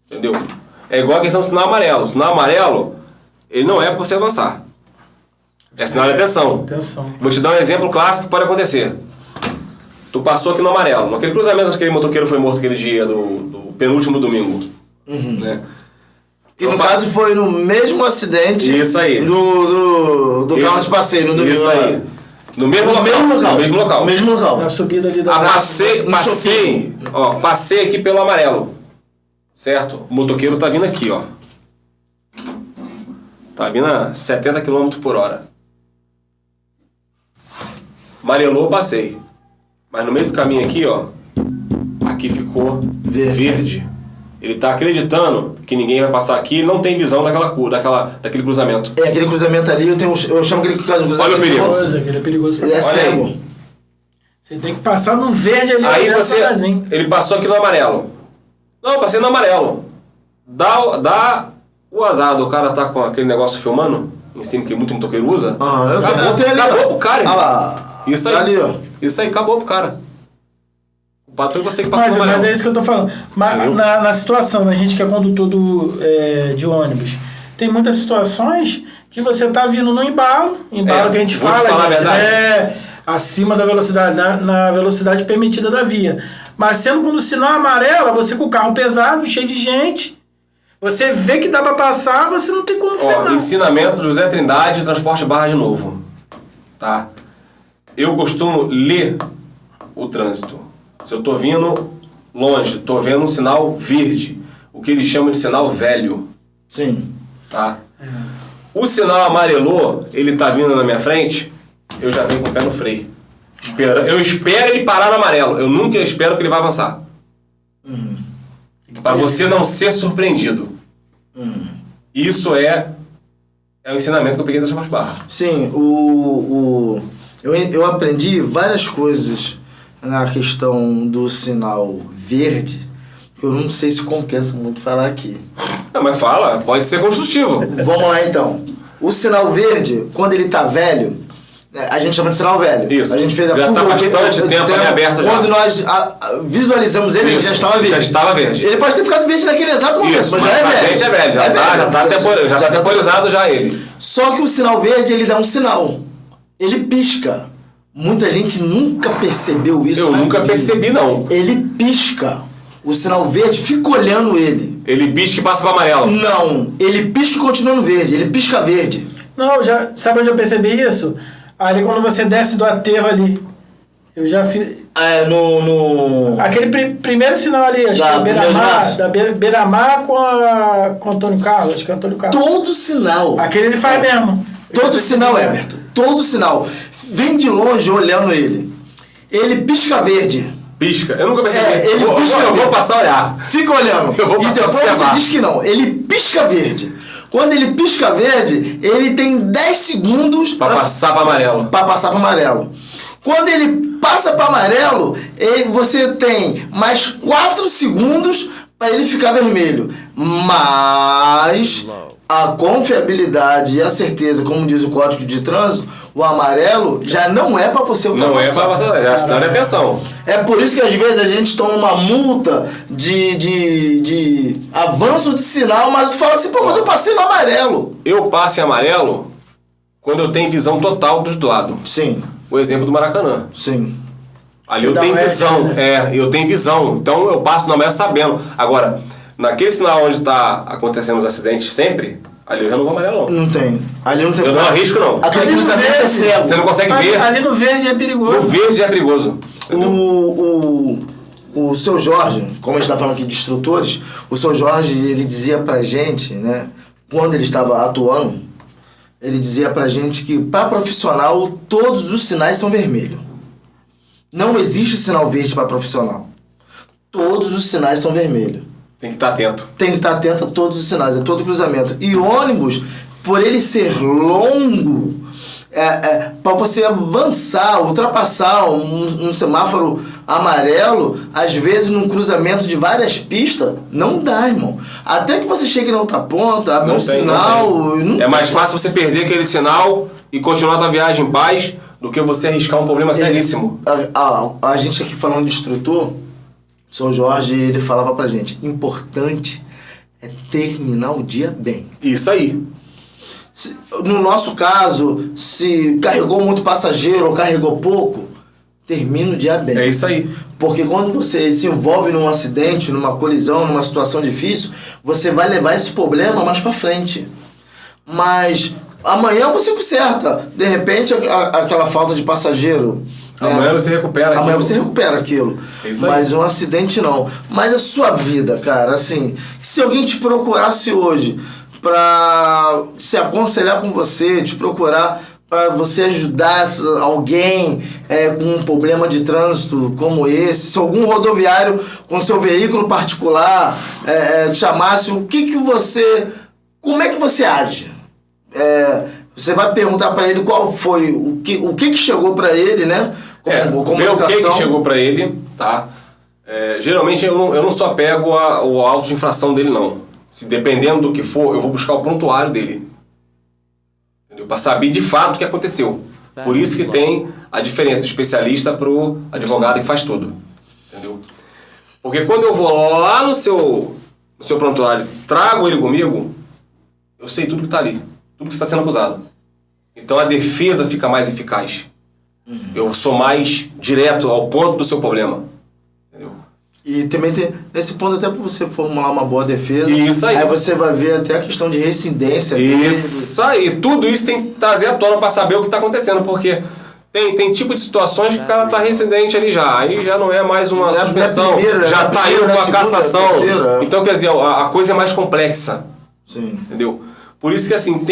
Entendeu? É igual a questão do sinal amarelo. O sinal amarelo, ele não é para você avançar. É sinal de atenção. Vou te dar um exemplo clássico que pode acontecer. Tu passou aqui no amarelo. Naquele cruzamento que aquele motoqueiro foi morto aquele dia do penúltimo domingo. Né? Que no caso foi no mesmo acidente. Isso aí. Do carro de passeio, no domingo. Isso aí. No mesmo local. Na subida ali da... Passei aqui pelo amarelo. Certo? O motoqueiro tá vindo aqui, ó. Tá vindo a 70 km por hora. Amarelou, passei. Mas no meio do caminho aqui, ó, aqui ficou verde. Ele tá acreditando que ninguém vai passar aqui, ele não tem visão daquele cruzamento. Aquele cruzamento ali, eu chamo aquele cruzamento. Olha o perigo. Aquele é perigoso pra ele é cego. Você tem que passar no verde ali. Aí ele passou aqui no amarelo. Não, eu passei no amarelo. Dá o azar do cara tá com aquele negócio filmando em cima que muito motoqueiro usa. Acabou pro cara. Olha lá. Isso aí, ali, ó. Isso aí acabou pro cara. O pato foi você que passou no amarelo. Mas é isso que eu tô falando. Mas na situação, a gente que é condutor de ônibus, tem muitas situações que você tá vindo no embalo que a gente fala, a verdade. Acima da velocidade, na velocidade permitida da via. Mas sendo quando o sinal amarelo, você com o carro pesado, cheio de gente, você vê que dá pra passar, você não tem como frenar. Ensinamento José Trindade, Transporte Barra de novo. Tá? Eu costumo ler o trânsito. Se eu tô vindo longe, tô vendo um sinal verde, o que eles chamam de sinal velho. Sim. Tá? O sinal amarelou, ele tá vindo na minha frente, eu já venho com o pé no freio. Eu espero ele parar no amarelo. Eu nunca espero que ele vá avançar. Para você não ser surpreendido. Isso é o ensinamento que eu peguei da Transporte Barra. Sim, eu aprendi várias coisas na questão do sinal verde, que eu não sei se compensa muito falar aqui. Não, mas fala, pode ser construtivo. Vamos lá então. O sinal verde, quando ele tá velho, a gente chama de sinal velho. Isso. A gente fez a já curva. Tá bastante tempo ali aberto já. Quando nós visualizamos ele, ele já estava verde. Já estava verde. Ele pode ter ficado verde naquele exato momento, Isso, mas já é velho. Gente é velho. Já tá temporizado já ele. Só que o sinal verde, ele dá um sinal. Ele pisca. Muita gente nunca percebeu isso. Eu nunca percebi, não. Ele pisca. O sinal verde fica olhando ele. Ele pisca e passa para amarelo. Não. Ele pisca e continua no verde. Ele pisca verde. Não, sabe onde eu percebi isso? Ali quando você desce do aterro ali. Eu já fiz. No... Aquele primeiro sinal ali, acho que é Beira-Mar, da Beira-Mar com Antônio Carlos, acho que é Antônio Carlos. Todo sinal. Aquele ele faz mesmo. Todo sinal, Everton. Todo sinal. Vem de longe olhando ele. Ele pisca verde. Pisca? Eu nunca percebi. Ele pisca eu vou verde. passar a olhar. Fica olhando. Eu vou e passar a depois observar. você diz que não. Ele pisca verde. Quando ele pisca verde, ele tem 10 segundos Pra passar pra amarelo. Pra passar para amarelo. Quando ele passa para amarelo, você tem mais 4 segundos para ele ficar vermelho. Mas a confiabilidade e a certeza, como diz o Código de Trânsito, o amarelo já não é para você ultrapassar. Não é pra passar, já está na atenção. É por isso que às vezes a gente toma uma multa de avanço de sinal, mas tu fala assim, pô, mas eu passei no amarelo. Eu passo em amarelo quando eu tenho visão total dos lados. Sim, O exemplo do Maracanã. sim. Ali eu Dá tenho um visão, edge, né? eu tenho visão. Então eu passo no amarelo sabendo. Agora, naquele sinal onde está acontecendo os acidentes sempre, ali eu já não vou amarelo não. Não tem. Ali não tem. Eu não arrisco não. Aquele Ali no cruzamento é verde. cego. Você não consegue ver. Ali no verde é perigoso. No verde é perigoso. O seu Jorge, como a gente está falando aqui de instrutores, o seu Jorge, ele dizia pra gente, né, quando ele estava atuando, ele dizia pra gente que para profissional todos os sinais são vermelhos. Não existe sinal verde para profissional. Todos os sinais são vermelhos. Tem que estar atento. Tem que estar atento a todos os sinais, a todo cruzamento. E ônibus, por ele ser longo, para você avançar, ultrapassar um semáforo amarelo, às vezes num cruzamento de várias pistas, não dá, irmão. Até que você chegue na outra ponta, abre Não um tem, sinal... não tem. É mais fácil você perder aquele sinal e continuar a tua viagem em paz do que você arriscar um problema seríssimo. A gente aqui falando de instrutor, o São Jorge, ele falava pra gente, importante é terminar o dia bem. Isso aí. No nosso caso, se carregou muito passageiro ou carregou pouco, termina o dia bem. É isso aí. Porque quando você se envolve num acidente, numa colisão, numa situação difícil, você vai levar esse problema mais pra frente. Mas amanhã você conserta. De repente, aquela falta de passageiro... Amanhã você recupera aquilo. Amanhã você recupera aquilo. É isso aí. Mas um acidente não. Mas a sua vida, cara, assim... Se alguém te procurasse hoje pra se aconselhar com você, te procurar para você ajudar alguém com um problema de trânsito como esse, se algum rodoviário com seu veículo particular te chamasse, como é que você age? Você vai perguntar para ele qual foi, o que chegou para ele, né? Ver o que chegou para ele, tá? Geralmente eu não só pego o auto de infração dele, não. Se dependendo do que for, eu vou buscar o prontuário dele. Para saber de fato o que aconteceu. Por isso que tem a diferença do especialista pro advogado que faz tudo. Entendeu? Porque quando eu vou lá no seu prontuário, trago ele comigo, eu sei tudo que está ali. Tudo que está sendo acusado. Então a defesa fica mais eficaz. Eu sou mais direto ao ponto do seu problema. Entendeu? E também tem, nesse ponto, até para você formular uma boa defesa. Isso aí. Aí você vai ver até a questão de rescindência. Isso aí. Tudo isso tem que trazer à tona para saber o que está acontecendo. Porque tem tipo de situações que o cara está residente ali já. Aí já não é mais uma suspensão. Já está indo com a cassação. Então, quer dizer, a coisa é mais complexa. Sim. Entendeu? Por isso que assim,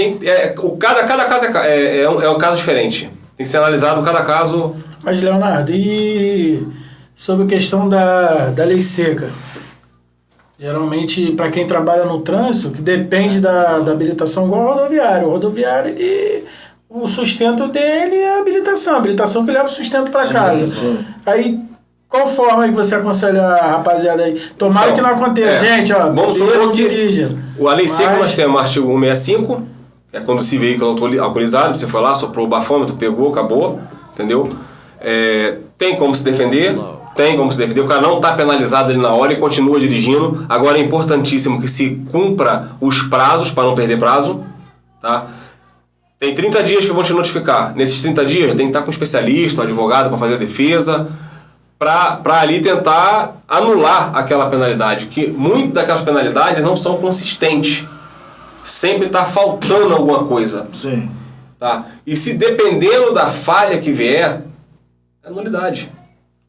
cada caso é um caso diferente. Tem que ser analisado cada caso. Mas, Leonardo, e sobre a questão da lei seca? Geralmente, para quem trabalha no trânsito, que depende da habilitação, igual o rodoviário. O rodoviário, o sustento dele é a habilitação. A habilitação que leva o sustento para casa. Sim. Aí, qual forma que você aconselha a rapaziada aí? Tomara Então, que não aconteça. Gente, ó, vamos supor que dirija. a lei seca nós temos o artigo 165, é quando se veículo alcoolizado, você foi lá, soprou o bafômetro, pegou, acabou, entendeu? Tem como se defender, o cara não está penalizado ali na hora e continua dirigindo. Agora é importantíssimo que se cumpra os prazos, para não perder prazo, tá? Tem 30 dias que eu vou te notificar. Nesses 30 dias tem que estar com um especialista, um advogado para fazer a defesa, para ali tentar anular aquela penalidade, que muitas daquelas penalidades não são consistentes. Sempre está faltando alguma coisa. Sim. Tá? E se dependendo da falha que vier, É nulidade.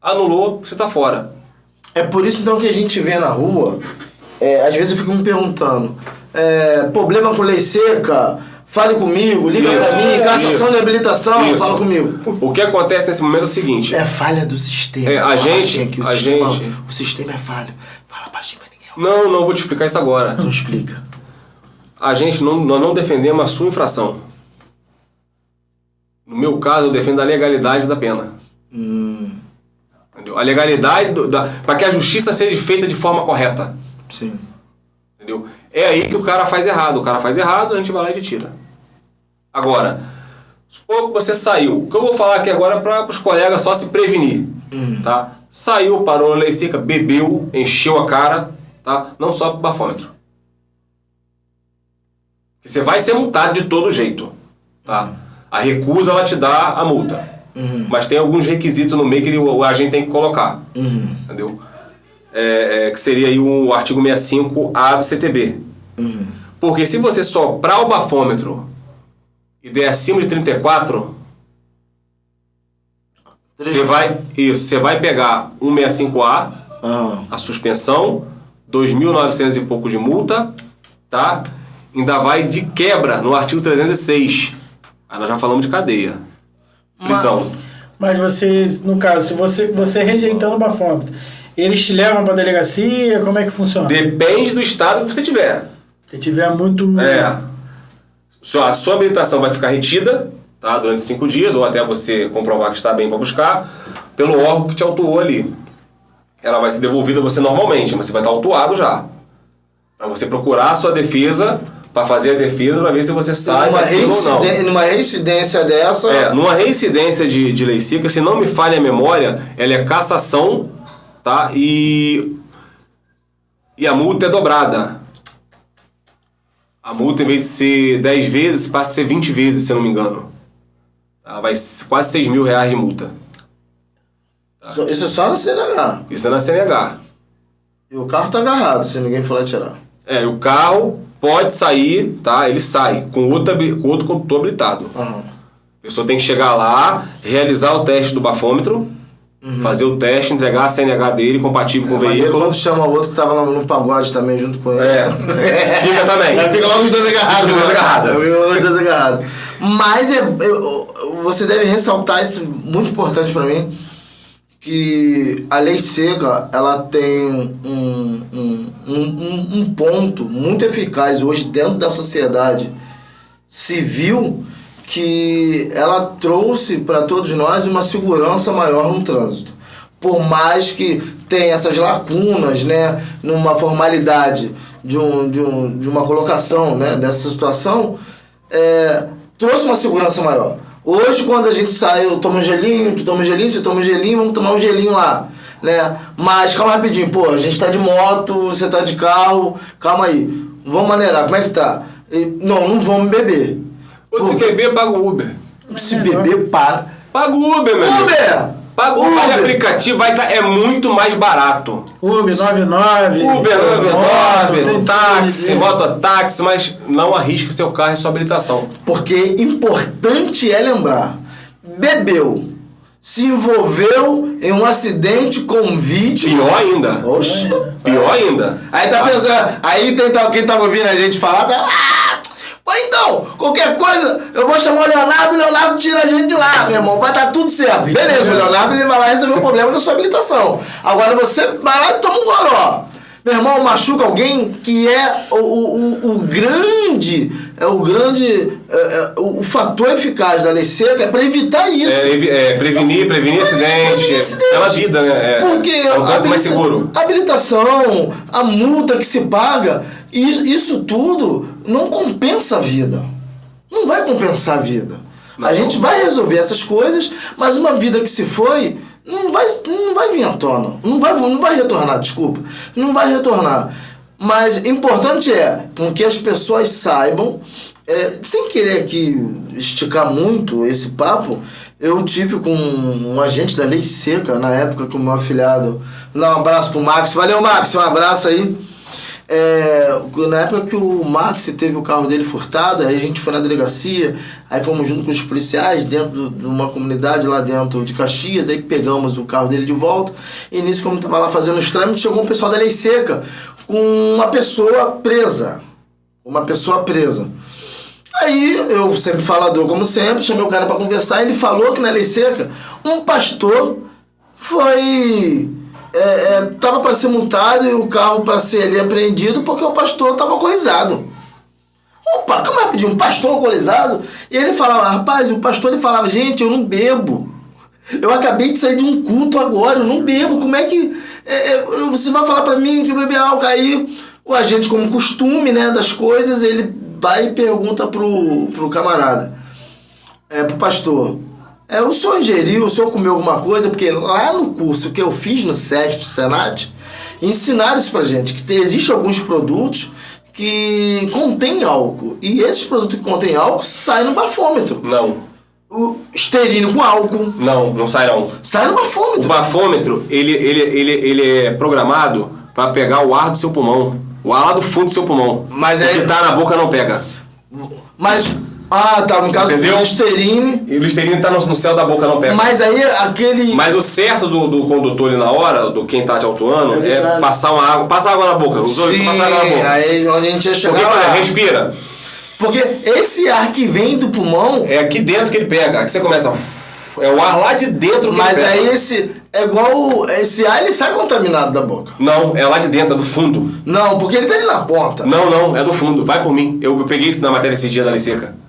Anulou, você tá fora. É por isso então que a gente vê na rua, às vezes eu fico me perguntando, problema com lei seca, fale comigo, liga pra mim, cassação de habilitação, fala comigo. O que acontece nesse momento é o seguinte... É falha do sistema. O sistema é falho. Fala baixinho pra ninguém. Não vou te explicar isso agora. Então explica. Nós não defendemos a sua infração. No meu caso, eu defendo a legalidade da pena. Entendeu? A legalidade para que a justiça seja feita de forma correta. Sim. Entendeu? É aí que o cara faz errado. O cara faz errado, a gente vai lá e tira. Agora, supor que você saiu. O que eu vou falar aqui agora para os colegas só se prevenir. Tá? Saiu, parou na lei seca, bebeu, encheu a cara, tá? Não sobe pro bafômetro. Você vai ser multado de todo jeito. Tá? A recusa, ela te dá a multa. Mas tem alguns requisitos no meio que o agente tem que colocar. Entendeu? Que seria aí o artigo 65A do CTB. Porque se você soprar o bafômetro e der acima de 34, você vai pegar 165A, a suspensão, 2.900 e pouco de multa, tá? Ainda vai de quebra no artigo 306. Aí nós já falamos de cadeia. Prisão. Mas você, no caso, se você rejeitando o bafômetro, eles te levam pra delegacia? Como é que funciona? Depende do estado que você tiver. Se tiver muito... A sua habilitação vai ficar retida, tá, durante 5 dias, ou até você comprovar que está bem para buscar, pelo órgão que te autuou ali. Ela vai ser devolvida a você normalmente, mas você vai estar autuado já. Para você procurar a sua defesa, para fazer a defesa, para ver se você sai daquilo ou não. Numa reincidência dessa... Numa reincidência de lei seca, se não me falha a memória, ela é cassação, tá? E a multa é dobrada. A multa, em vez de ser 10 vezes, passa a ser 20 vezes, se eu não me engano. Tá? Vai quase 6 mil reais de multa. Tá? Isso é só na CNH? Isso é na CNH. E o carro tá agarrado, se ninguém for lá tirar. O carro pode sair, tá? Ele sai com outro condutor habilitado. A pessoa tem que chegar lá, realizar o teste do bafômetro, fazer o teste, entregar a CNH dele compatível com o veículo. Quando chama o outro que tava no pagode também junto com ele. Fica também. Fica logo os dois agarrados. Mas você deve ressaltar isso, muito importante para mim, que a lei seca, ela tem um ponto muito eficaz hoje dentro da sociedade civil, que ela trouxe para todos nós uma segurança maior no trânsito. Por mais que tenha essas lacunas, né, numa formalidade de uma colocação, né, dessa situação, trouxe uma segurança maior. Hoje, quando a gente sai, eu tomo um gelinho, tu toma um gelinho, você toma um gelinho, vamos tomar um gelinho lá, né? Mas calma rapidinho, a gente tá de moto, você tá de carro, calma aí, vamos maneirar, como é que tá? Não vamos beber. Se beber, paga o Uber. Se beber, paga. Paga o Uber, meu amigo. Paga o Uber. Aplicativo é muito mais barato. Uber 99. Uber 99, táxi, mototáxi, mas não arrisque seu carro e sua habilitação. Porque importante é lembrar, bebeu, se envolveu em um acidente com vítima. Pior ainda. Oxe. Pior ainda. Aí tá pensando, aí quem tava ouvindo a gente falar, então, qualquer coisa, eu vou chamar o Leonardo tira a gente de lá, meu irmão, vai estar tudo certo. Beleza, o Leonardo ele vai lá resolver o problema da sua habilitação. Agora você vai lá e toma um goró. Meu irmão, machuca alguém que é o fator eficaz da lei seca é para evitar isso. Prevenir acidente. Pela vida, né? Porque é um caso mais seguro. A habilitação, a multa que se paga, isso tudo não compensa a vida. Não vai compensar a vida. Não. A gente vai resolver essas coisas, mas uma vida que se foi não vai vir à tona. Não vai retornar, desculpa. Não vai retornar. Mas importante é que as pessoas saibam, sem querer aqui esticar muito esse papo, eu tive com um agente da lei seca, na época que o meu afilhado... Dá um abraço pro Max. Valeu, Max. Um abraço aí. Na época que o Max teve o carro dele furtado, aí a gente foi na delegacia, aí fomos junto com os policiais dentro de uma comunidade lá dentro de Caxias, aí pegamos o carro dele de volta, e nisso, como estava lá fazendo os trâmites, chegou um pessoal da Lei Seca com uma pessoa presa. Aí, eu sempre falador, como sempre, chamei o cara para conversar, e ele falou que na Lei Seca, um pastor tava para ser multado e o carro para ser ali apreendido porque o pastor tava alcoolizado. Opa, como é pedir um pastor alcoolizado? E ele falava, rapaz, o pastor ele falava, gente, eu não bebo. Eu acabei de sair de um culto agora, eu não bebo. Como é que você vai falar para mim que eu bebi álcool? Aí o agente, como costume, né, das coisas, ele vai e pergunta pro camarada, pro pastor, o senhor ingeriu, o senhor comeu alguma coisa? Porque lá no curso que eu fiz no SESC, Senat, ensinaram isso pra gente, que existem alguns produtos que contêm álcool. E esses produtos que contêm álcool saem no bafômetro. Não. O esterino com álcool. Não sai não. Sai no bafômetro. O bafômetro, ele é programado para pegar o ar do seu pulmão. O ar lá do fundo do seu pulmão. Mas o que tá na boca não pega. Mas... tá, no caso do Listerine. E o Listerine tá no céu da boca, não pega. Mas aí aquele... Mas o certo do condutor ali na hora, do quem tá te autuando, é passar uma água. Passa água na boca. Os olhos passar água na boca. Aí onde a gente ia chegar. Porque, respira. Porque esse ar que vem do pulmão... É aqui dentro que ele pega. Aqui você começa... É o ar lá de dentro que mas ele pega. Mas aí esse... É igual... Esse ar ele sai contaminado da boca. Não, é lá de dentro, é do fundo. Não, porque ele tá ali na ponta. Não, é do fundo. Vai por mim. Eu peguei isso na matéria esse dia da Lei Seca.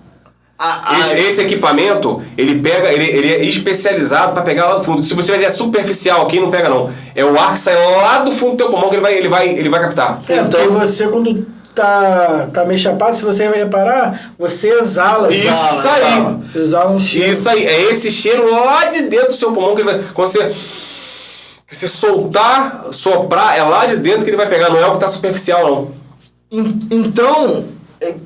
Esse equipamento, ele é especializado para pegar lá do fundo. Se você tiver superficial aqui, não pega não. É o ar que sai lá do fundo do teu pulmão que ele vai captar. Então você quando tá meio chapado, se você reparar, você exala. Isso aí. Exala um cheiro. Isso aí. É esse cheiro lá de dentro do seu pulmão que ele vai... Quando você soltar, soprar, é lá de dentro que ele vai pegar. Não é o que tá superficial, não. Então...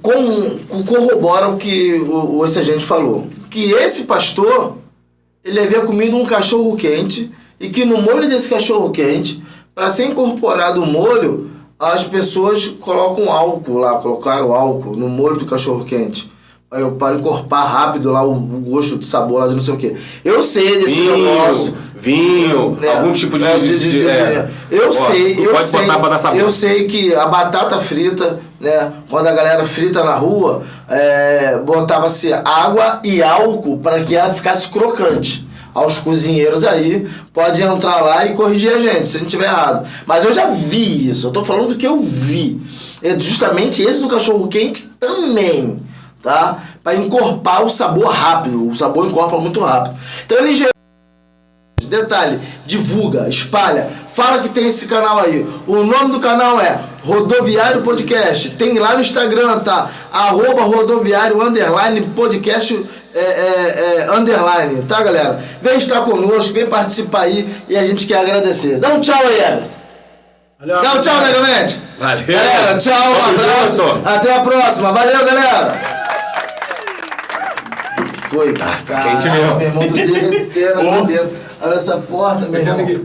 corrobora o que esse agente falou, que esse pastor ele havia comido um cachorro quente e que no molho desse cachorro quente, para ser incorporado o molho, as pessoas colocam álcool lá, colocaram álcool no molho do cachorro quente para encorpar rápido lá o gosto de sabor lá de não sei o que. Eu sei desse negócio. Vinho, algum tipo de... Eu sei que a batata frita, né, quando a galera frita na rua, botava-se água e álcool para que ela ficasse crocante. Aos cozinheiros aí, pode entrar lá e corrigir a gente, se a gente estiver errado. Mas eu já vi isso, eu tô falando do que eu vi. É justamente esse do cachorro quente também, tá? Para encorpar o sabor rápido, o sabor encorpa muito rápido. Então ele gerou... Detalhe, divulga, espalha, fala que tem esse canal aí. O nome do canal é Rodoviário Podcast. Tem lá no Instagram, tá? @rodoviário _podcast _, tá, galera? Vem estar conosco, vem participar aí e a gente quer agradecer. Dá um tchau aí, Eber. Dá um tchau, Megamente. Valeu. Galera, tchau, um abraço. Até a próxima. Valeu, galera. Foi, cara. Quente mesmo. Meu irmão, tô derretendo aqui dentro. Abre essa porta, meu irmão.